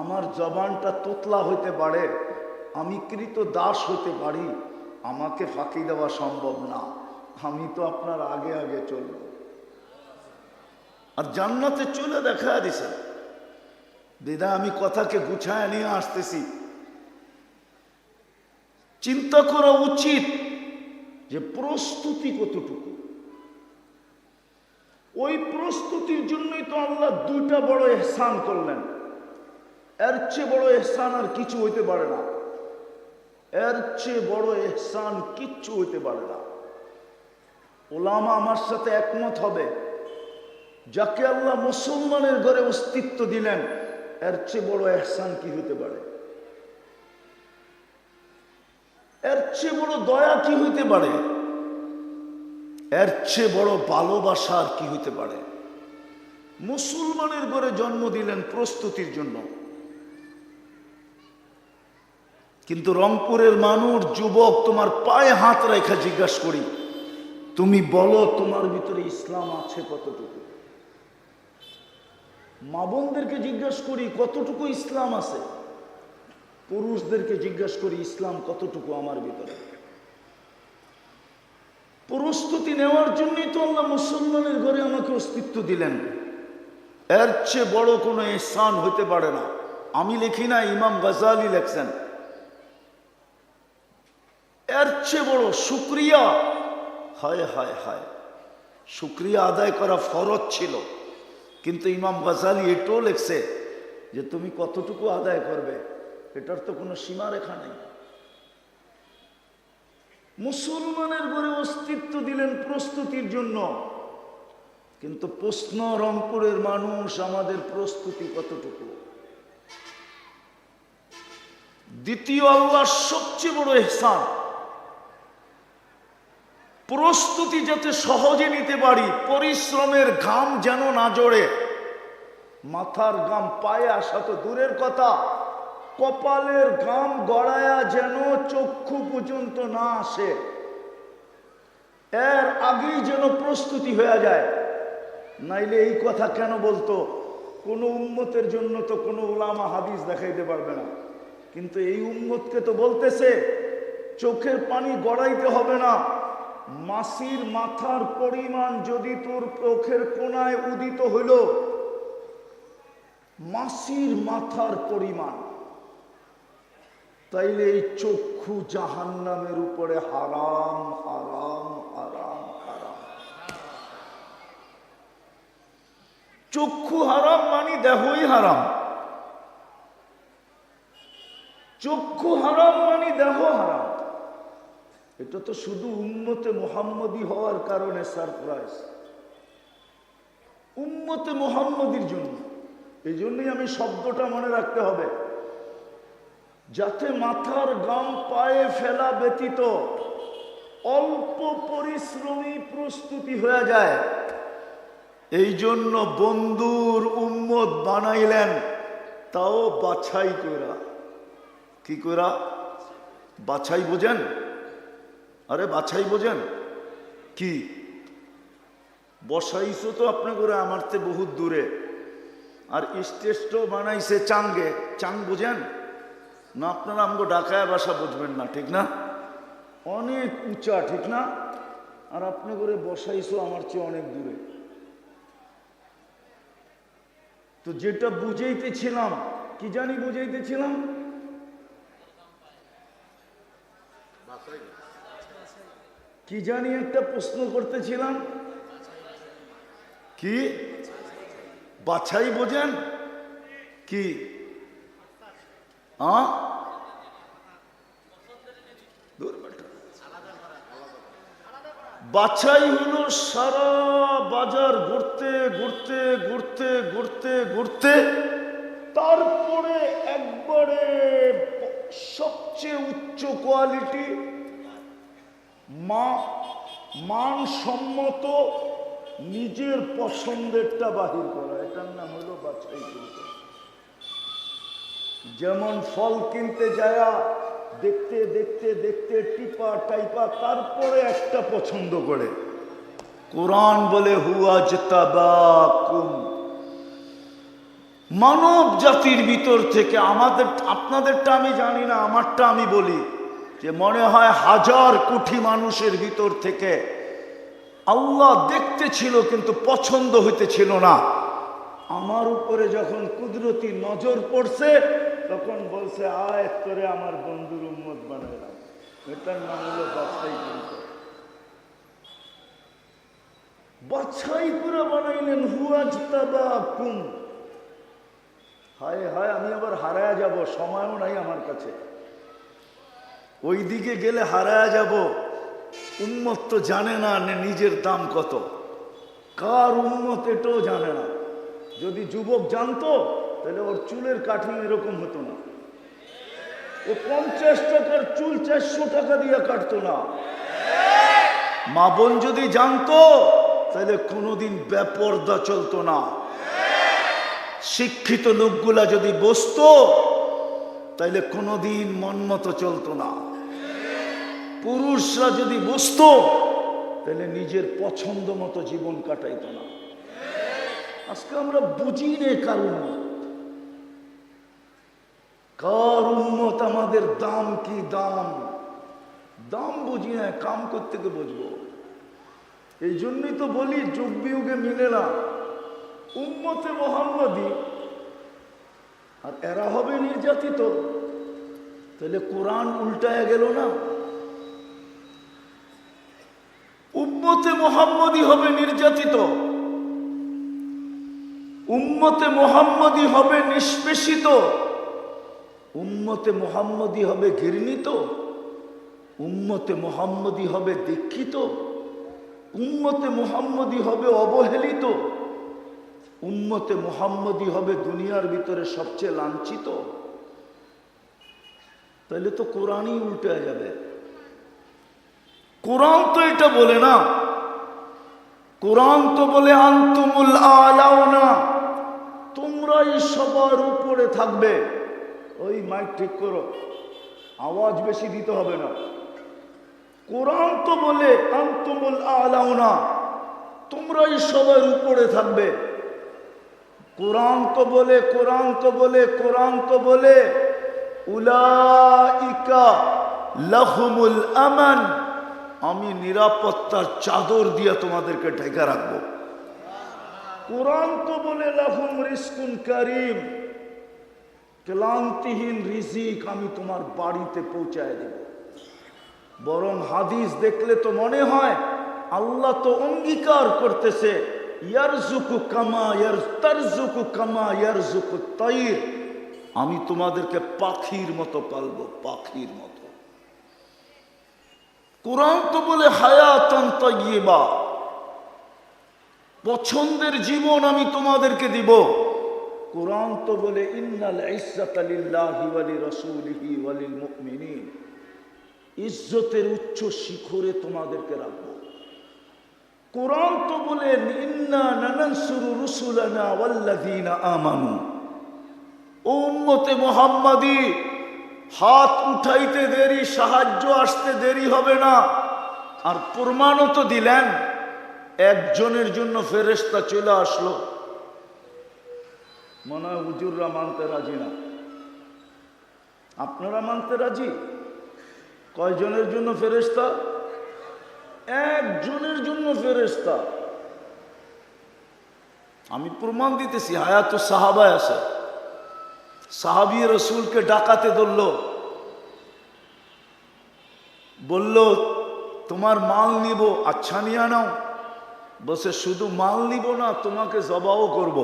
আমার জবানটা তোতলা হইতে পারে, আমি কৃত দাস হতে পারি, আমাকে ফাঁকি দেওয়া সম্ভব না। আমি তো আপনার আগে আগে চলব। আর জান্নাতে চলে দেখা দিছে। দিদা আমি কথাকে গুছায় নিয়ে আসতেছি। চিন্তা করা উচিত যে প্রস্তুতি কতটুকু। ওই প্রস্তুতির জন্যই তো আল্লাহ দুইটা বড় ইহসান করলেন। এর চেয়ে বড় ইহসান আর কিছু হইতে পারে না। এর চেয়ে বড় ইহসান কিচ্ছু হইতে পারে না। ওলামা আমার সাথে একমত হবে, যাকে আল্লাহ মুসলমানের ঘরে অস্তিত্ব দিলেন, এর চেয়ে বড় ইহসান কি হইতে পারে? এর চেয়ে বড় দয়া কি হইতে পারে? এর চেয়ে বড় ভালোবাসা আর কি হইতে পারে? মুসলমানের ঘরে জন্ম দিলেন প্রস্তুতির জন্য। কিন্তু রংপুরের মানুষ, যুবক, তোমার পায়ে হাত রেখা জিজ্ঞাসা করি, তুমি বলো তোমার ভিতরে ইসলাম আছে কতটুকু? মা বোনদেরকে জিজ্ঞাসা করি কতটুকু ইসলাম আছে, পুরুষদেরকে জিজ্ঞাসা করি ইসলাম কতটুকু আমার ভিতরে। প্রস্তুতি নেওয়ার জন্যই তো আল্লাহ মুসলমানের ঘরে আমাকে অস্তিত্ব দিলেন। এর চেয়ে বড় কোনো ইহসান হইতে পারে না। আমি লিখি না, ইমাম গাজালি লেখছেন, এর চেয়ে বড় শুকরিয়া। হায় হায় হায়, শুকরিয়া আদায় করা ফরজ ছিল, কিন্তু ইমাম গাজালি এটাও লেখছে যে তুমি কতটুকু আদায় করবে এটার তো কোনো সীমারেখা নেই। মুসলমানের ঘরে অস্তিত্ব দিলেন প্রস্তুতির জন্য, কিন্তু প্রশ্ন রংপুরের মানুষ, আমাদের প্রস্তুতি কতটুকু? দ্বিতীয় আল্লাহর সবচেয়ে বড় ইহসান, প্রস্তুতি যাতে সহজে নিতে পারি, পরিশ্রমের ঘাম যেন না জড়ে। মাথার ঘাম পায়ে আসা তো দূরের কথা, কপালের ঘাম গড়ায়া যেন চক্ষু পর্যন্ত না আসে, এর আগেই যেন প্রস্তুতি হয়ে যায়। নাইলে এই কথা কেন বলতো? কোনো উম্মতের জন্য তো কোনো উলামা হাদিস দেখাইতে পারবে না, কিন্তু এই উম্মতকে তো বলতেছে চোখের পানি গড়াইতে হবে না, মাসির মাথার পরিমাণ যদি তোর চোখের কোনায় উদিত হইল, মাসির মাথার পরিমাণ, তাইলে এই চক্ষু জাহান্নামের উপরে হারাম হারাম হারাম হারাম। চক্ষু হারাম মানে দেহই হারাম, চক্ষু হারাম মানে দেহ হারাম। এটা তো শুধু উম্মতে মুহাম্মদী হওয়ার কারণে সারপ্রাইজ, উম্মতে মুহাম্মদীর জন্য। এই জন্যই আমি শব্দটা মনে রাখতে হবে, যাতে মাথার গাম পায়ে ফেলা ব্যতীত অল্প পরিশ্রমী প্রস্তুতি হয়ে যায়। এই জন্য বন্ধুর উম্মত বানাইলেন, তাও বাছাই করা। কি করা? বাছাই বোঝেন? আরে বাছাই বোঝেন কি? বসাইছো তো আপনি করে আমার থেকে বহুত দূরে, আর স্টেজটাও বানাইছে চাঙ্গে। চাং বোঝেন না? আপনারা আমাকে ঢাকায় বাসা বুঝবেন না, ঠিক না? অনেক উঁচা, ঠিক না? আর আপনি করে বসাইছো আমার চেয়ে অনেক দূরে। তো যেটা বুঝাইতেছিলাম, কি জানি বুঝাইতেছিলাম, কি জানি একটা প্রশ্ন করতেছিলাম, কি বাছাই বোঝেন কি? বাছাই হলো সারা বাজার ঘুরতে ঘুরতে ঘুরতে ঘুরতে ঘুরতে তারপরে একবারে সবচেয়ে উচ্চ কোয়ালিটি মানসম্মত নিজের পছন্দেরটা বাহির করা, এটার নাম হলো বাছাই করতে। যেমন ফল কিনতে যায়া দেখতে দেখতে দেখতে টিপা টাইপা তারপরে একটা পছন্দ করে। কোরআন বলে হুয়া জতাবাকুম, মানব জাতির ভিতর থেকে আপনাদেরটা আমি জানি না, আমারটা আমি বলি, যে মনে হয় 1000 কোটি মানুষের ভিতর থেকে আল্লাহ দেখতে ছিল কিন্তু পছন্দ হইতেছিল না। আমার উপরে যখন কুদরতি নজর পড়ছে তখন বলছে, আয় তোরে আমার বন্ধুর উম্মত বানাইলাম। এটার নাম হলো বাছাই। কিন্তু বাছাই করে বানাইলেন, হুয়াজতাবাকুম। হায় হায়, আমি আবার হারায়া যাব, সময়ও নাই আমার কাছে। ওই দিকে গেলে হারায়া যাব। উম্মত তো জানে না নিজের দাম কত, কার উম্মত এটাও জানে না। যদি যুবক জানতো তাহলে ওর চুলের কাঠিং এরকম হতো না। ও 50 টাকার চুল 400 টাকা দিয়ে কাটতো না। মা বোন যদি জানতো তাহলে কোনোদিন বেপরদা চলতো না। শিক্ষিত লোকগুলা যদি বসতো তাহলে কোনোদিন মনমতো চলতো না। পুরুষরা যদি বসতো তাহলে নিজের পছন্দ মতো জীবন কাটাইতো না। আজকে আমরা বুঝি নে কার উম্মত, আমাদের দাম কি, দাম বুঝি না, কাম করতে বুঝবো। এই জন্যই তো বলি যুগ বিয়োগে মিলে না। উম্মতে মোহাম্মদী আর এরা হবে নির্যাতিত, তাহলে কোরআন উল্টায়া গেল না? উম্মতে মোহাম্মদী হবে নির্যাতিত, উম্মতে মোহাম্মদী হবে নিষ্পেষিত, উম্মতে মোহাম্মদী হবে ঘৃণিত, উম্মতে মোহাম্মদী হবে দীক্ষিত, উম্মতে মোহাম্মদী হবে অবহেলিত, উম্মতে মোহাম্মদী হবে দুনিয়ার ভিতরে সবচেয়ে লাঞ্ছিত। তাহলে তো কোরআনই উল্টে যাবে। কোরআন তো এটা বলে না। কোরআন তো বলে আনতুমুল আলাউনা, তোমরাই সবার উপরে থাকবে। ওই মাইক ঠিক করো, আওয়াজ বেশি দিতে হবে না। কোরআন তো বলে আনতুমুল আলাউনা, তোমরাই সবার উপরে থাকবে। কোরআন তো বলে উলাইকা লাহুমুল আমান, আমি নিরাপত্তার চাদর দিয়ে তোমাদেরকে ঢেকে রাখবো। কোরআন তো বলে লাহুম রিজকুন কারীম, ক্লান্তিহীন রিজিক আমি তোমার বাড়িতে পৌঁছায় দেব। বরং হাদিস দেখলে তো মনে হয় আল্লাহ তো অঙ্গীকার করতেছে, ইয়ারজুকু কামা তারজুকু কামা ইয়ারজুকু তাইর, আমি তোমাদেরকে পাখির মতো পালবো, পাখির মতো। কোরআন তো বলে হায়াতান তাইয়্যিবা, পছন্দের জীবন আমি তোমাদেরকে দিব। কোরআন তো বলে ইন্নাল ইজ্জাতা লিল্লাহি ওয়া লিরাসূলিহি ওয়া লিল মুমিনিন, ইজ্জতের উচ্চ শিখরে তোমাদেরকে রাখবো। কোরআন তো বলে ইন্না নানসুরু রুসুলানা ওয়াল্লাযীনা আমানু, ও উম্মতে মুহাম্মাদী হাত উঠাইতে দেরি, সাহায্য আসতে দেরি হবে না। আর প্রমাণও তো দিলেন, একজনের জন্য ফেরেশতা চলে আসলো। মনে হয় হুজুররা মানতে রাজি না, আপনারা মানতে রাজি? কয়জনের জন্য ফেরেশতা? একজনের জন্য ফেরেশতা। আমি প্রমাণ দিতেছি, হায়াত সাহাবায় আছে। সাহাবী রসুলকে ডাকাতে ধরল, বলল তোমার মাল নিব, আচ্ছা নিয়ে নাও। বলছে শুধু মাল নিব না, তোমাকে জবাও করব।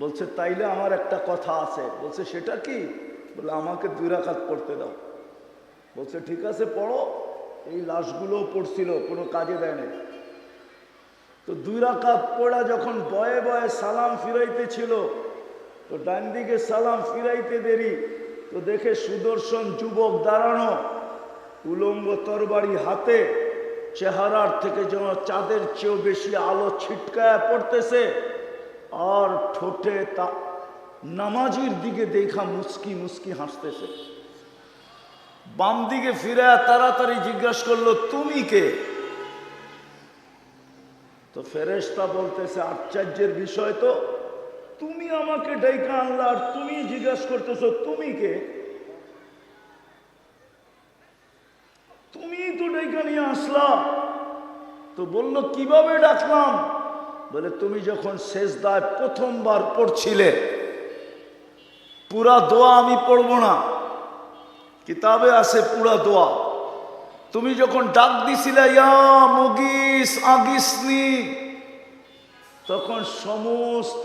বলছে তাইলে আমার একটা কথা আছে। বলছে সেটা কি? বলে আমাকে 2 রাকাত পড়তে দাও। বলছে ঠিক আছে পড়ো। এই লাশগুলোও পড়ছিল, কোনো কাজে দেয় নাই। তো 2 রাকাত পড়া যখন বয়ে বয়ে সালাম ফিরাইতে ছিল, তো ডান দিকে সালাম ফিরাইতে দেরি, তো দেখে সুদর্শন যুবক দাঁড়ানো, উলঙ্গ তরবারি হাতে, চেহারার থেকে যেন চাঁদের চেয়েও বেশি আলো ছিটকায় পড়তেছে, আর ঠোঁটে তা নামাজির দিকে দেখা মুস্কি মুস্কি হাসতেছে। বাম দিকে ফিরে তাড়াতাড়ি জিজ্ঞাসা করলো তুমি কে? তো ফেরেশতা বলতেছে আশ্চর্যের বিষয় তো, তুমি আমাকে ডাইকা আনলা আর তুমি জিজ্ঞাসা করতেছো তুমি কে? তুমি তো ডাইকা নিয়ে আসলা। তো বললো কিভাবে ডাকলাম? বলে তুমি যখন সেজদায় প্রথমবার পড়ছিলে, পুরা দোয়া আমি পড়বো না, কিতাবে আছে পুরা দোয়া। তুমি যখন ডাক দিছিলে ইয়া মুগিস আগিসনি, তখন সমস্ত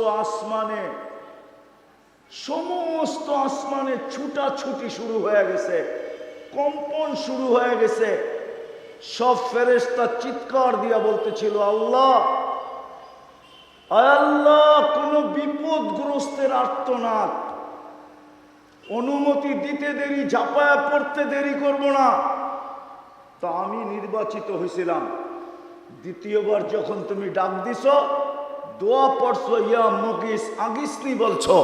আসমানে ছুটাছুটি শুরু হয়ে গেছে, কম্পন শুরু হয়ে গেছে। সব ফেরেশতা চিৎকার দিয়া বলতেছিল আল্লাহ, আল্লাহ, কোন বিপদগ্রস্তের আর্তনাদ, অনুমতি দিতে দেরি, ঝাঁপায়া পড়তে দেরি করব না। তা আমি নির্বাচিত হয়েছিলাম। দ্বিতীয়বার যখন তুমি ডাক দিছ, দোয়া পড়ছো ইয়া মুগিস আগিসনি বলছো,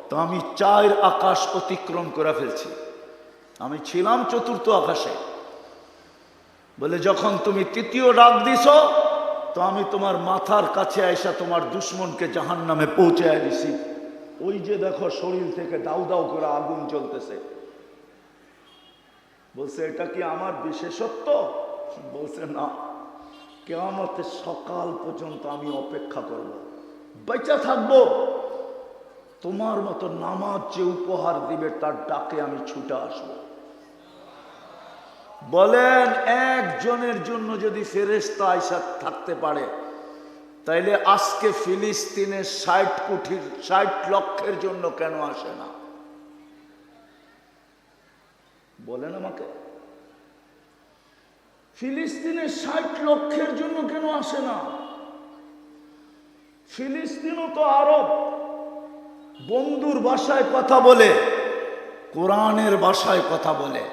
তো আমি 4 আকাশ অতিক্রম করে ফেলছি। আমি ছিলাম 4র্থ আকাশে। বলে যখন তুমি তৃতীয় ডাক দিছ, তো আমি তোমার মাথার কাছে আইসা তোমার দুশ্মনকে জাহান্নামে পৌঁছায় দিছি। ওই যে দেখো শরীর থেকে দাউ দাউ করে আগুন জ্বলতেছে। বলছে এটা কি আমার বিশেষত্ব? বলছে না, কিয়ামতের সকাল পর্যন্ত আমি অপেক্ষা করব, বেঁচে থাকবো, তোমার মতো নামাজ যে উপহার দিবে তার ডাকে আমি ছুটে আসবো। বলেন একজনের জন্য যদি ফেরেশতা আইসা থাকতে পারে, তাইলে আজকে ফিলিস্তিনের 60 লক্ষের জন্য কেন আসে না? বলেন আমাকে, ফিলিস্তিনের 60 লক্ষের জন্য কেন আসে না? ফিলিস্তিনও তো আরব, বন্ধুর ভাষায় কথা বলে, কোরআনের ভাষায় কথা বলে,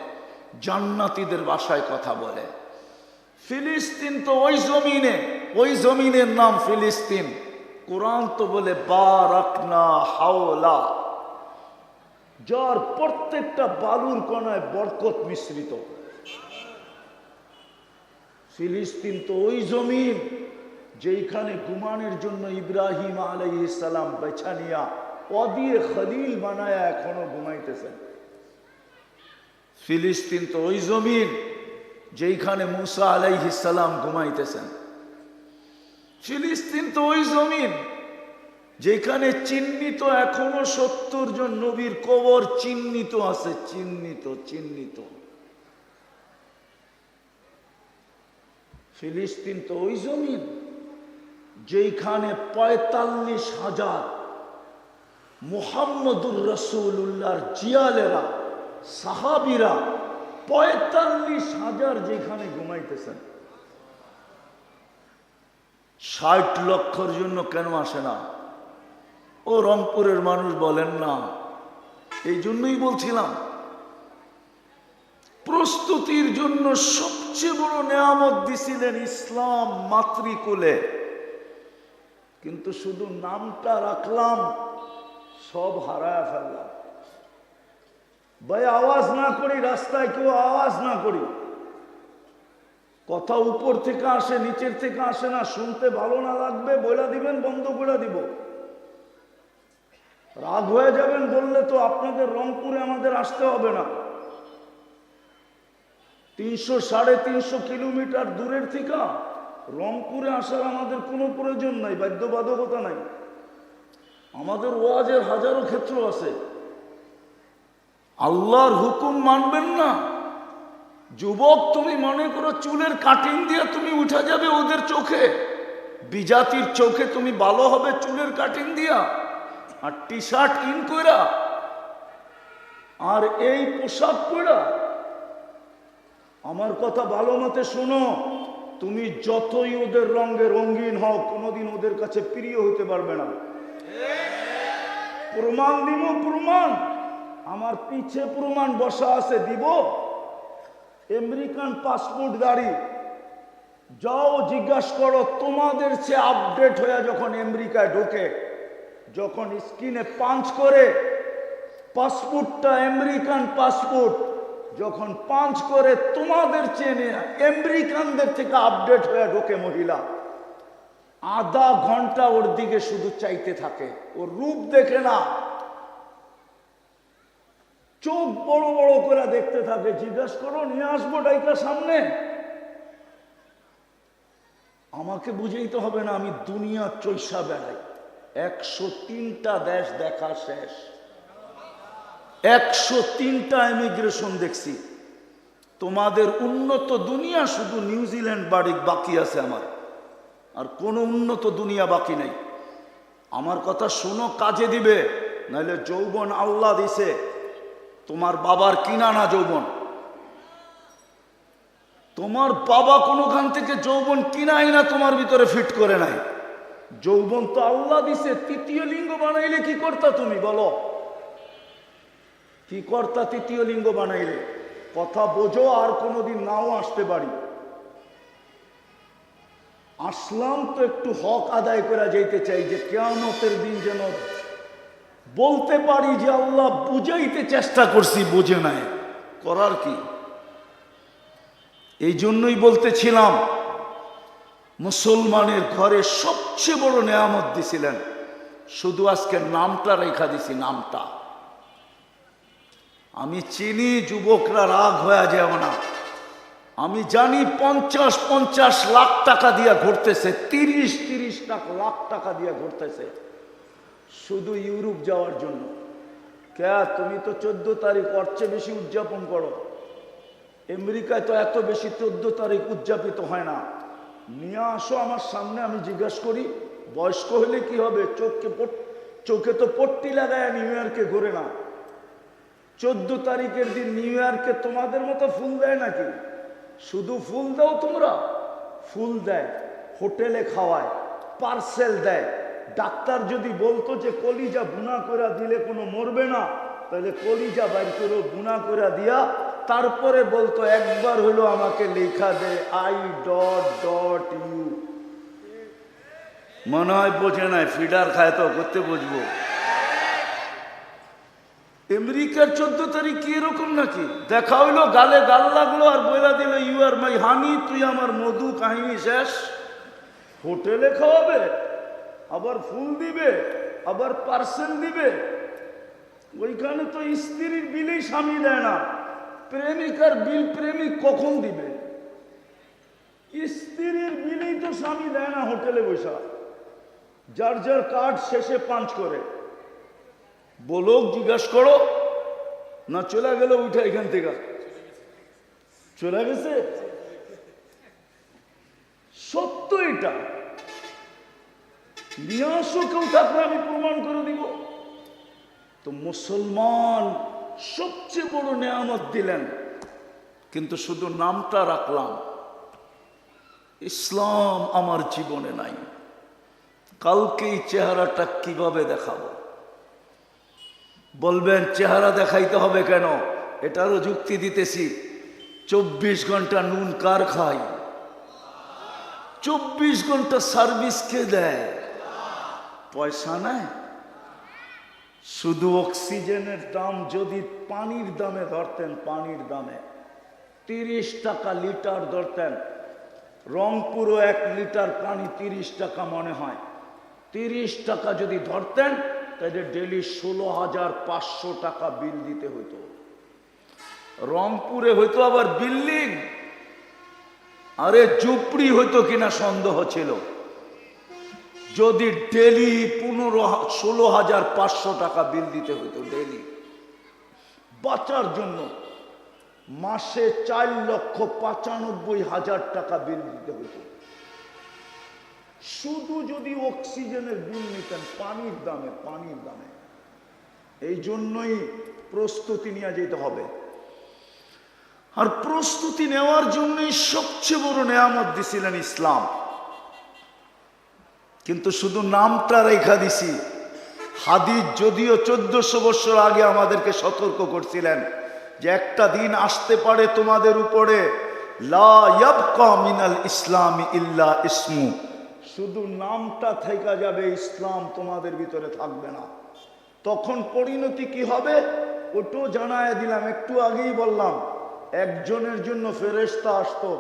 জান্নাতীদের ভাষায় কথা বলে। ফিলিস্তিন তো ওই জমিনের নাম ফিলিস্তিন। কোরআন তো বলে বারাকনা হাওলা, যার প্রত্যেকটা বালুর কণায় বরকত মিশ্রিত। ফিলিস্তিন তো ওই জমিন যেখানে ঘুমানোর জন্য ইব্রাহিম আলাইহিস সালাম বেছা নিয়া দিয়ে খলিল বানায়া এখনো ঘুমাইতেছেন। ফিলিস্তিন তো ওই জমিন যেখানে মুসা আলাইহিস সালাম ঘুমাইতেছেন। ফিলিস্তিন তো ওই জমিন যেখানে চিহ্নিত এখনো 70 জন নবীর কবর চিহ্নিত আছে, চিহ্নিত। ফিলিস্তিন তো ওই জমিন যেখানে 45,000 মুহাম্মদুর রাসূলুল্লাহর জিয়ালেরা, সাহাবীরা 45,000 যেখানে ঘুমাইতেছেন। 60 লক্ষর জন্য কেন আসে না? ও রংপুরের মানুষ বলেন না, এই জন্যই বলছিলাম প্রস্তুতির জন্য সবচেয়ে বড় নেয়ামত দিছিলেন ইসলাম মাতৃকুলে, কিন্তু শুধু নামটা রাখলাম, সব হারায় ফেললাম। ভাই আওয়াজ না করি, রাস্তায় কেউ আওয়াজ না করি, কথা উপর থেকে আসে, নিচের থেকে আসে না। শুনতে ভালো না লাগবে বইলা দিবেন, বন্ধ করে দিব। রাগ হয়ে যাবেন বললে তো আপনাদের রংপুরে আমাদের আসতে হবে না। 300-350 কিলোমিটার দূরের থেকে রংপুরে আসার আমাদের কোনো প্রয়োজন নাই, বাধ্যবাধকতা নাই। আমাদের ওয়াজের হাজারো ক্ষেত্র আছে। আল্লাহর হুকুম মানবেন না? যুবক, তুমি মনে করো চুলের কাটিং দিয়ে তুমি উঠে যাবে ওদের চোখে, বিজাতির চোখে তুমি ভালো হবে চুলের কাটিং দিয়া আর টি শার্ট ইন কইরা আর এই পোশাক পরা? আমার কথা ভালো মতে শোনো, তুমি যতই ওদের রঙে রঙিন হও, কোনোদিন ওদের কাছে প্রিয় হতে পারবে না। প্রমাণ দিব, প্রমাণ আমার পিছে প্রমাণ বসা আছে, দিব। আমেরিকান পাসপোর্ট গাড়ি, যাও জিজ্ঞাসা করো, তোমাদের চেয়ে আপডেট হয়ে যখন আমেরিকায় ঢোকে, যখন স্ক্রিনে পাঞ্চ করে পাসপোর্টটা, আমেরিকান পাসপোর্ট যখন পাঞ্চ করে, তোমাদের চেয়ে আমেরিকানদের থেকে আপডেট হয়ে ঢোকে মহিলা। আধা ঘন্টা ওর দিকে শুধু চাইতে থাকে, ওর রূপ দেখে না, চোখ বড় বড় করে দেখতে থাকে। জিজ্ঞেস করো নিয়ে আসবো ডাইকা সামনে। আমাকে বুঝাইতে হবে না, আমি দুনিয়া চৈসা বেড়াই। 103টা দেশ দেখা শেষ, 103টা ইমিগ্রেশন দেখছি। তোমাদের উন্নত দুনিয়া শুধু নিউজিল্যান্ড বাকি আছে আমার, আর কোনো উন্নত দুনিয়া বাকি নেই। আমার কথা শোনো, কাজে দিবে। নাহলে যৌবন আল্লাহ দিছে, তোমার বাবার কিনা না যৌবন। তোমার বাবা কোনোখান থেকে যৌবন কিনাই না, তোমার ভিতরে ফিট করে নাই। যৌবন তো আল্লাহ দিছে। তৃতীয় লিঙ্গ বানাইলে কি করতা তুমি বলো? কি করতা তৃতীয় লিঙ্গ বানাইলে? কথা বোঝো, আর কোনোদিন নাও আসতে পারি। আসলাম তো একটু হক আদায় করে যেতে চাই, যে কিয়ামতের দিন যেন বলতে পারি যে আল্লাহ বুঝাইতে চেষ্টা করছি, বুঝে নাই। করার কি? এই জন্যই বলতেছিলাম, মুসলমানের ঘরে সবচেয়ে বড় নেয়ামত দিছিলেন, শুধু আজকে নামটা রেখা দিছি, নামটা। আমি চিনি যুবকরা রাগ হয়ে যাব না, আমি জানি 50 লাখ টাকা দিয়া ঘুরতেছে, 30 লাখ টাকা দিয়া ঘুরতেছে শুধু ইউরোপ যাওয়ার জন্য। কে তুমি তো 14 তারিখ ওর চেয়ে বেশি উদযাপন করো। আমেরিকায় তো এত বেশি 14 তারিখ উদযাপিত হয় না। নিয়ে আসো আমার সামনে, আমি জিজ্ঞাসা করি। বয়স্ক হলে কি হবে? চোখে তো পট্টি লাগায় নিউ ইয়র্কে ঘুরে না। 14 তারিখের দিন নিউ ইয়র্কে তোমাদের মতো ফুল দেয় নাকি? শুধু ফুল দাও তোমরা? ফুল দেয়, হোটেলে খাওয়ায়, পার্সেল দেয়। ডাক্তার যদি বলতো যে কলিজা বুনা করে দিলে কোনো মরবে না, তাহলে কলিজা বাইর করে বুনা করে দিয়া তারপরে বলতো একবার হলো আমাকে লেখা দে I.U। মনে হয় বোঝে নাই, ফিডার খায় তো, করতে বুঝবো। আমেরিকার 14 তারিখ কি এরকম নাকি? দেখা হইলো, গালে গাল লাগলো, আর বইলা দিল ইউ আর মাই হানি, তুই আমার মধু, কাহিনী শেষ। হোটেলে খাওয়াবে, আবার ফুল দিবে, আবার পার্সেল দিবে। ওইখানে তো স্ত্রীর বিলেই স্বামী দেয় না, প্রেমিকার বিল প্রেমিক কখন দিবে? স্ত্রীর বিলেই তো স্বামী দেয় না হোটেলে বসা, যার যার কার্ড শেষে পাঞ্চ করে। বলো, জিজ্ঞাসা করো না। চলে গেল উঠে, এখান থেকে চলে গেছে। সত্য এটা। নিয়ে আসো, কেউ থাকলে আমি প্রমাণ করে দিব। তো মুসলমান সবচেয়ে বড় নেয়ামত দিলেন, কিন্তু শুধু নামটা রাখলাম। ইসলাম আমার জীবনে নাই। কালকে এই চেহারাটা কিভাবে দেখাবো? বলবেন চেহারা দেখাইতে হবে কেন? এটারও যুক্তি দিতেছি। 24 ঘন্টা নুন কার খাই? 24 ঘন্টা সার্ভিস কে দেয়? পয়সা নেয়। শুধু অক্সিজেনের দাম যদি পানির দামে ধরতেন, পানির দামে 30 টাকা লিটার ধরতেন, রংপুরও 1 লিটার পানি 30 টাকা মনে হয়। 30 টাকা যদি ধরতেন, তাহলে ডেলি 16,500 টাকা বিল দিতে হতো। রংপুরে হয়তো আবার বিল্ডিং, আরে ঝুপড়ি হইতো কিনা সন্দেহ ছিল। যদি ডেলি 16,500 টাকা বিল দিতে হতো ডেলি বাঁচার জন্য, মাসে 4,95,000 টাকা বিল দিতে হতো শুধু যদি অক্সিজেনের বিল নিতেন, পানির দামে, পানির দামে। এই জন্যই প্রস্তুতি নিয়ে যেতে হবে। আর প্রস্তুতি নেওয়ার জন্যই সবচেয়ে বড় নেয়ামত দিছিলেন ইসলাম, কিন্তু শুধু নামটা রেখা দিছি। হাদিস যদিও 1400 বছর আগে আমাদেরকে সতর্ক করছিলেন যে একটা দিন আসতে পারে তোমাদের উপরে, লা ইয়াবকা মিনাল ইসলামি ইল্লা ইসমু, শুধু নামটা থেকে যাবে, ইসলাম তোমাদের ভিতরে থাকবে না। তখন পরিণতি কি হবে ওটাও জানায় দিলাম, একটু আগেই বললাম। একজনের জন্য ফেরেশতা আসতো,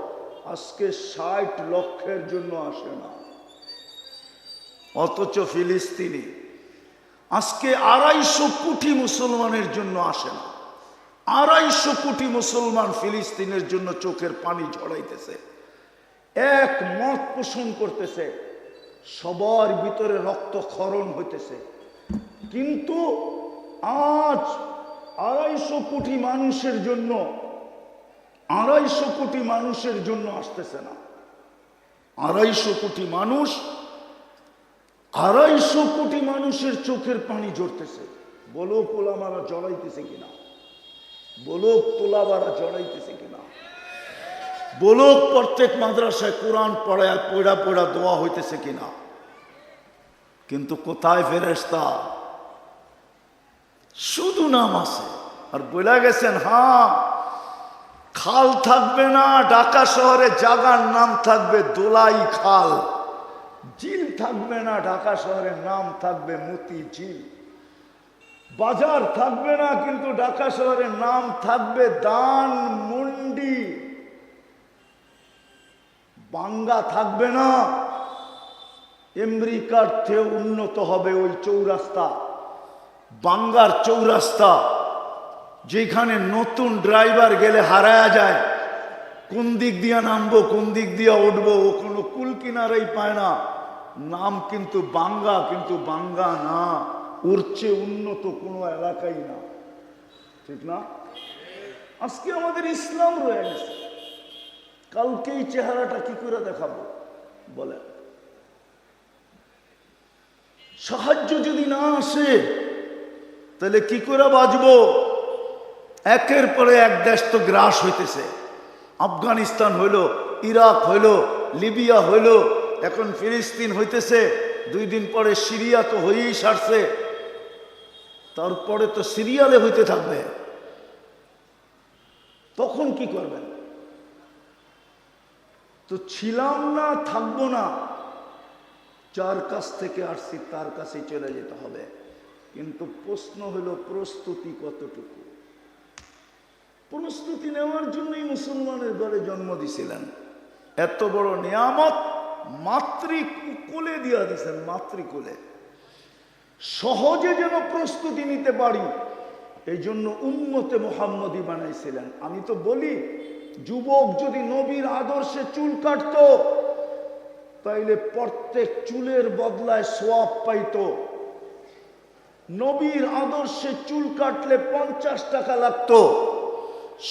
আজকে 60 লক্ষের জন্য আসে না। অথচ ফিলিস্তিনি আজকে 250 কোটি মুসলমানের জন্য আসে না। 250 কোটি মুসলমান ফিলিস্তিনের জন্য চোখের পানি ঝরাইতেছে, এক মত পোষণ করতেছে, সবার ভিতরে রক্তক্ষরণ হইতেছে। কিন্তু আজ 250 কোটি মানুষের জন্য 250 কোটি মানুষের জন্য আসতেছে না। 250 কোটি মানুষ, 250 কোটি মানুষের চোখের পানি ঝরতেছে। বলো পোলামারা জড়াইতেছে কিনা? বলো তোলাবারা জড়াইতেছে কিনা? বলো প্রত্যেক মাদ্রাসায় কোরআন পড়ায় পড়া পড়া দোয়া হইতেছে কিনা? কিন্তু কোথায় ফেরেশতা? শুধু নাম আছে। আর বলে গেছেন হ্যাঁ, খাল থাকবে না ঢাকা শহরে, জায়গার নাম থাকবে দোলাই খাল। ঝিল থাকবে না ঢাকা শহরের নাম থাকবে মতি ঝিল। বাজার থাকবে না কিন্তু ঢাকা শহরের নাম থাকবে দান মন্ডি। বাঙ্গা থাকবে না, আমেরিকার চেয়ে উন্নত হবে ওই চৌরাস্তা, বাঙ্গার চৌরাস্তা, যেখানে নতুন ড্রাইভার গেলে হারায়া যায়, কোন দিক দিয়া নামবো কোন দিক দিয়া উঠবো ও কোনো কুল কিনারাই পায় না। নাম কিন্তু বাঙ্গা, কিন্তু বাঙ্গা না, ওর চেয়ে উন্নত কোনো এলাকাই না, ঠিক না? আজকে আমাদের ইসলাম রয়ে গেছে, কালকে এই চেহারাটা কি করে দেখাবো বলে? সাহায্য যদি না আসে তাহলে কি করে বাঁচবো? একের পরে এক দেশ তো গ্রাস হইতেছে। আফগানিস্তান হইল, ইরাক হইল, লিবিয়া হইল, এখন ফিলিস্তিন হইতেছে, 2 দিন পরে সিরিয়া তো হয়েই সারছে, তারপরে তো সিরিয়ালে হইতে থাকবে। তখন কি করবেন? তো ছিলাম না, থাকবো না, যার কাছ থেকে আসছি তার কাছে চলে যেতে হবে। কিন্তু প্রশ্ন হলো প্রস্তুতি কতটুকু? প্রস্তুতি নেওয়ার জন্যই মুসলমানের ঘরে জন্ম দিছিলেন। এত বড় নিয়ামত মাতৃকুলে দিয়া দিছেন, মাতৃকুলে। সহজে যেন প্রস্তুতি নিতে পারি এই জন্য উম্মতে মুহাম্মদী বানাইছিলেন। আমি তো বলি, যুবক যদি নবীর আদর্শে চুল কাটতো তাইলে প্রত্যেক চুলের বদলায় সওয়াব পাইতো। নবীর আদর্শে চুল কাটলে 50 টাকা লাগতো,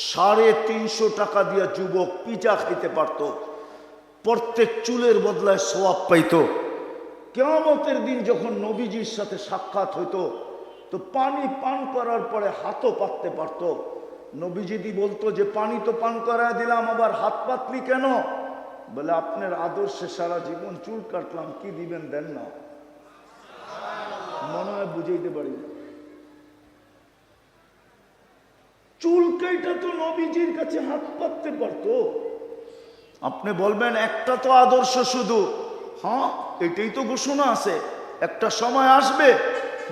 350 টাকা দিয়া যুবক পিজা খাইতে পারত, প্রত্যেক চুলের বদলায় সওয়াব পাইতো। কিয়ামতের দিন যখন নবীজির সাথে সাক্ষাৎ হইতো তো পানি পান করার পরে হাতও পাততে পারত। নবীজি বলতো যে পানি তো পান করায় দিলাম, আবার হাত পাতলি কেন? বলে আপনার আদর্শে সারা জীবন চুল কাটলাম, কি দিবেন দেন না। মনে হয় বুঝাইতে পারি না। চুল কেটে তো নবীজির কাছে হাত পাততে পারতো। আপনি বলবেন একটা তো আদর্শ শুধু, হ্যাঁ এটাই তো ঘোষণা আছে, একটা সময় আসবে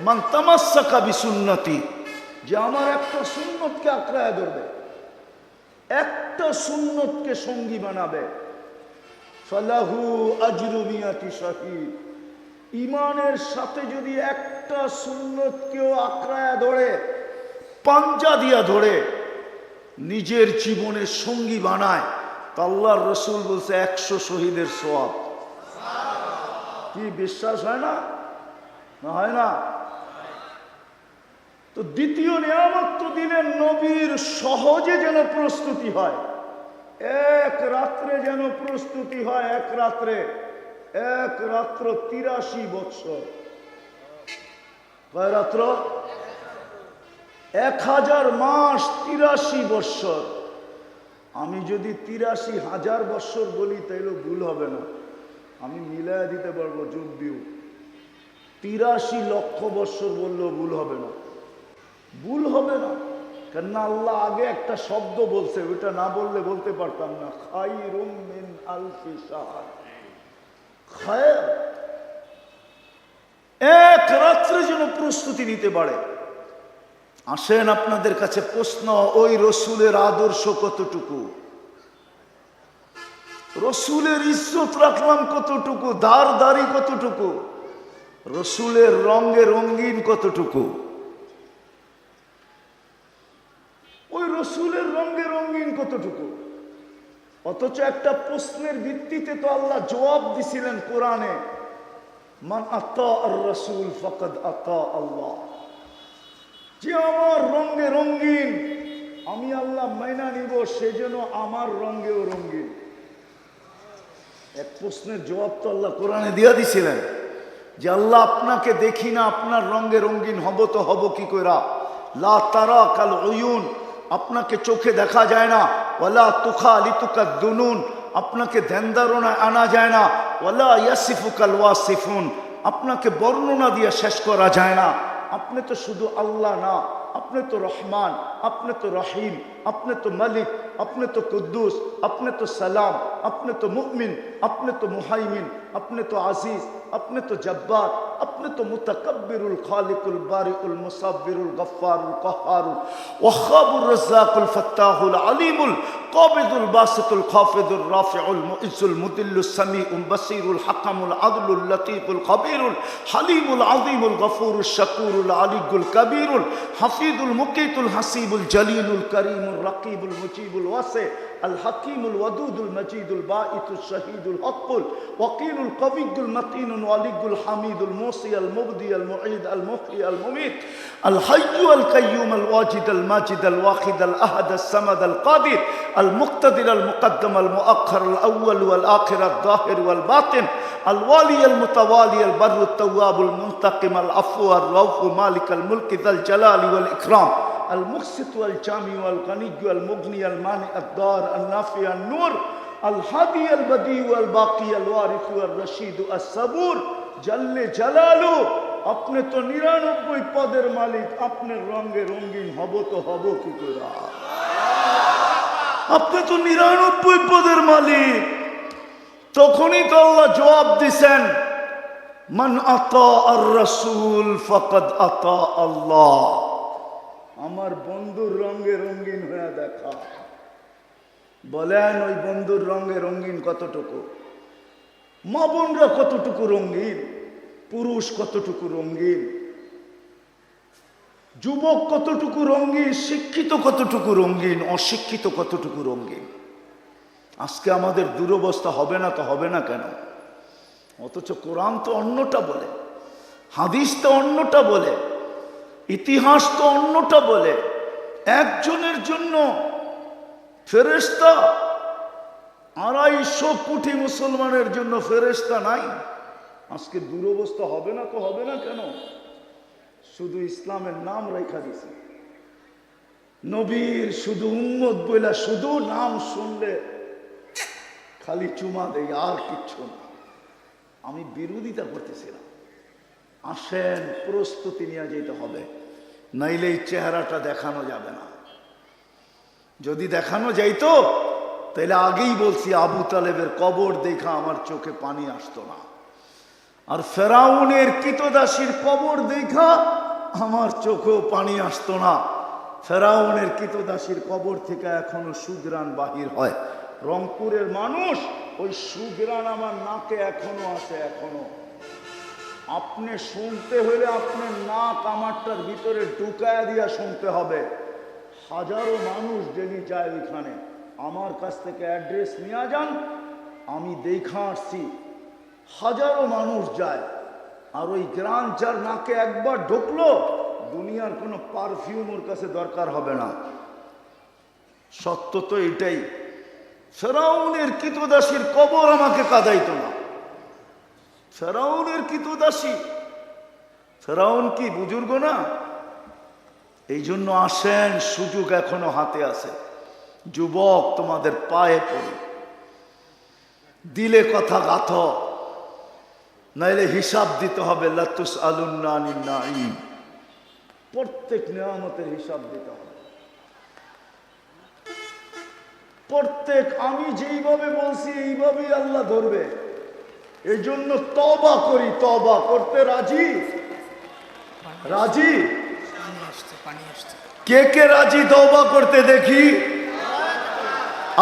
মান তামাসসাকা বিসুন্নতি, যে আমার একটা সুন্নতকে আঁকড়ায় ধরবে, একটা সুন্নতকে সঙ্গী বানাবে, ফালাহু আজরু মিয়াতি শাহীদ। ইমানের সাথে যদি একটা সুন্নতকেও আঁকড়ায় ধরে, পাঞ্জা দিয়া ধরে, নিজের জীবনের সঙ্গী বানায়, তা আল্লাহর রসুল বলছে 100 শহীদের সওয়াব। কি বিশ্বাস হয় না? না হয় না? তো দ্বিতীয় নিয়ামত তো দিলেন নবীর সহজে যেন প্রস্তুতি হয়, এক রাত্রে যেন প্রস্তুতি হয়। এক রাত্র 83 বৎসর। কয় রাত্র? 1000 মাস, 83 বৎসর। আমি যদি 83,000 বৎসর বলি তাইলে ভুল হবে না, আমি মিলাইয়া দিতে পারবো যোগ দিও। 83 লক্ষ বৎসর বললেও ভুল হবে না, ভুল হবে না। কেননা আল্লাহ আগে একটা শব্দ বলছে, ওইটা না বললে বলতে পারতাম না, খায়রুম মিন আলফি শাহর। খায়র, এক রাত্রে যেন প্রস্তুতি নিতে পারে। আসেন আপনাদের কাছে প্রশ্ন, ওই রসুলের আদর্শ কতটুকু? রসুলের ইজ্জত রাখলাম কতটুকু? দাড়ি কতটুকু? রসুলের রঙে রঙিন কতটুকু? ওই রসুলের রঙে রঙিন কতটুকু? অথচ একটা প্রশ্নের ভিত্তিতে তো আল্লাহ জবাব দিছিলেন কোরআনে, মান আতা আর রসুল ফাকাদ আতা আল্লাহ। যে আমার রঙে রঙিন, আমি আল্লাহ মাইনা নিব, সে যেন আমার রঙেও রঙিন। এক প্রশ্নের জবাব তো আল্লাহ কোরআনে দিয়া দিছিলেন যে আল্লাহ আপনাকে দেখি না, আপনার রঙে রঙিন হব তো হব কি কইরা? লা তারা কাল উয়ুন, আপনাকে চোখে দেখা যায় না। ওয়ালা তুখালিতুকা দুনুন, আপনাকে ধ্যান ধারণায় আনা যায় না। ওয়ালা ইয়াসিফুকাল ওয়াসিফুন, আপনাকে বর্ণনা দিয়ে শেষ করা যায় না। আপনি তো শুধু আল্লাহ না, আপনি তো রহমান, আপনি তো রহিম, আপনি তো মালিক, আপনি তো কুদ্দুস, আপনি তো সালাম, আপনি তো মুমিন, আপনি তো মুহাইমিন, আপনি তো আজিজ, আপনি তো জব্বার, আপনি তো মুতাকাব্বিরুল খালিকুল বারিউল মুসাব্বিরুল গফফারুল কাহ্হারুল ওয়াহ্হাবুর রাজ্জাকুল ফাত্তাহুল আলিমুল কাবিদুল বাসিতুল খাফিদুর রাফিউল মুইজ্জুল মুদিল্লুস সামিউল বাসিরুল হাকামুল আদলুল লতীফুল খাবীরুল হালিমুল আযীমুল গফুরুশ শাকুরুল আলিয়ুল কবীরুল হাফিজুল মুকিতুল হাসিবুল জলিলুল করিমুল রাকিবুল মুজিবুল ওয়াসি আল হাকিমুল ওয়াদুদুল মজিদুল বাঈতুল শহীদুল হকুল ওয়াকিলুল কবিয়ুল মতিনুল ওয়ালিয়ুল হামিদুল মুসি আল মুবদি আল মুঈদ আল মুহয়ি আল মুমীত আল হাইয়্যু আল কাইয়্যুম আল ওয়াজিদ আল মাজিদ আল ওয়াহিদ আল আহাদ আল সামাদ আল কাদির আল মুক্তাদির আল মুকদ্দম আল মুআখ্খার আল আউয়াল ওয়াল আখির আল যাহির ওয়াল বাতিন আল ওয়ালি আল মুতাওয়ালি আল বাররু আত তাওয়াবুল মুনতাকিম আল আফু আর রাউফু মালিক আল মুলকি যাল জালালি ওয়াল ইকরাম المقسط والجامع والغني والمغني المانع الضار النافع النور الهادي البديع والباقي الوارث والرشيد الصبور جل جلاله। আপনি তো 99 পদের মালিক, আপনার রঙে রঙিন হব তো হব কি করে? আপনি তো 99 পদের মালিক। তখনই তো আল্লাহ জবাব দিছেন, মান আতা আর রাসূল ফাকাদ আতা আল্লাহ। আমার বন্ধুর রঙে রঙিন হয়ে দেখা। বলেন ওই বন্ধুর রঙে রঙিন কতটুকু? মা বোনরা কতটুকু রঙিন? পুরুষ কতটুকু রঙিন? যুবক কতটুকু রঙিন? শিক্ষিত কতটুকু রঙিন? অশিক্ষিত কতটুকু রঙিন? আজকে আমাদের দুরবস্থা হবে না তো হবে না কেন? অথচ কোরআন তো অন্যটা বলে, হাদিস তো অন্যটা বলে, ইতিহাস তো অন্যটা বলে। একজনের জন্য ফেরেশতা 250 কোটি মুসলমানের জন্য ফেরেশতা নাই। আজকে দুরবস্থা হবে না তো হবে না কেন? শুধু ইসলামের নাম রেখা দিছে, নবীর শুধু উম্মত বইলা শুধু নাম শুনলে খালি চুমা দেয়, আর কিচ্ছু না। আমি বিরোধিতা করতেছিলাম, আসেন প্রস্তুতি নিয়ে যেতে হবে, নাইলে এই চেহারাটা দেখানো যাবে না। যদি দেখানো যাইতো তাহলে আগেই বলছি, আবু তালেবের কবর দেখা আমার চোখে পানি আসতো না, আর ফেরাউনের কৃতদাসীর কবর দেখা আমার চোখেও পানি আসতো না। ফেরাউনের কৃতদাসীর কবর থেকে এখনো সুঘ্রাণ বাহির হয়। রংপুরের মানুষ, ওই সুঘ্রাণ আমার নাকে এখনো আছে, এখনো। আপনি শুনতে হলে আপনার নাক আমারটার ভিতরে ঢুকায় দিয়া শুনতে হবে। হাজারো মানুষ ডেলি যায় ওইখানে, আমার কাছ থেকে অ্যাড্রেস নিয়ে যান, আমি দেখা আসছি। হাজারো মানুষ যায়, আর ওই গ্রান যার নাকে একবার ঢুকলো, দুনিয়ার কোনো পারফিউম ওর কাছে দরকার হবে না। সত্য তো এটাই। ফেরাউনের কৃতদাসীর কবর আমাকে কাঁদাইতো না। ফেরাউনের কৃতদাসী, ফেরাউন কি বুজুর্গ না? এই জন্য আসেন, সুযোগ এখনো হাতে আছে। যুবক, তোমাদের পায়ে পড়ি, দিলে কথা গাথ, নাইলে হিসাব দিতে হবে। লাতুস আলুন্না আনিন নাঈম, প্রত্যেক নিয়ামতের হিসাব দিতে হবে। প্রত্যেক, আমি যেইভাবে বলছি এইভাবেই আল্লাহ ধরবে। এই জন্য তওবা করি। তওবা করতে রাজি? রাজি? কে কে রাজি তওবা করতে দেখি?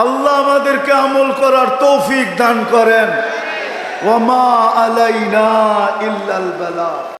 আল্লাহ আমাদেরকে আমল করার তৌফিক দান করেন। ওয়া মা আলাইনা ইল্লাল বালাগ।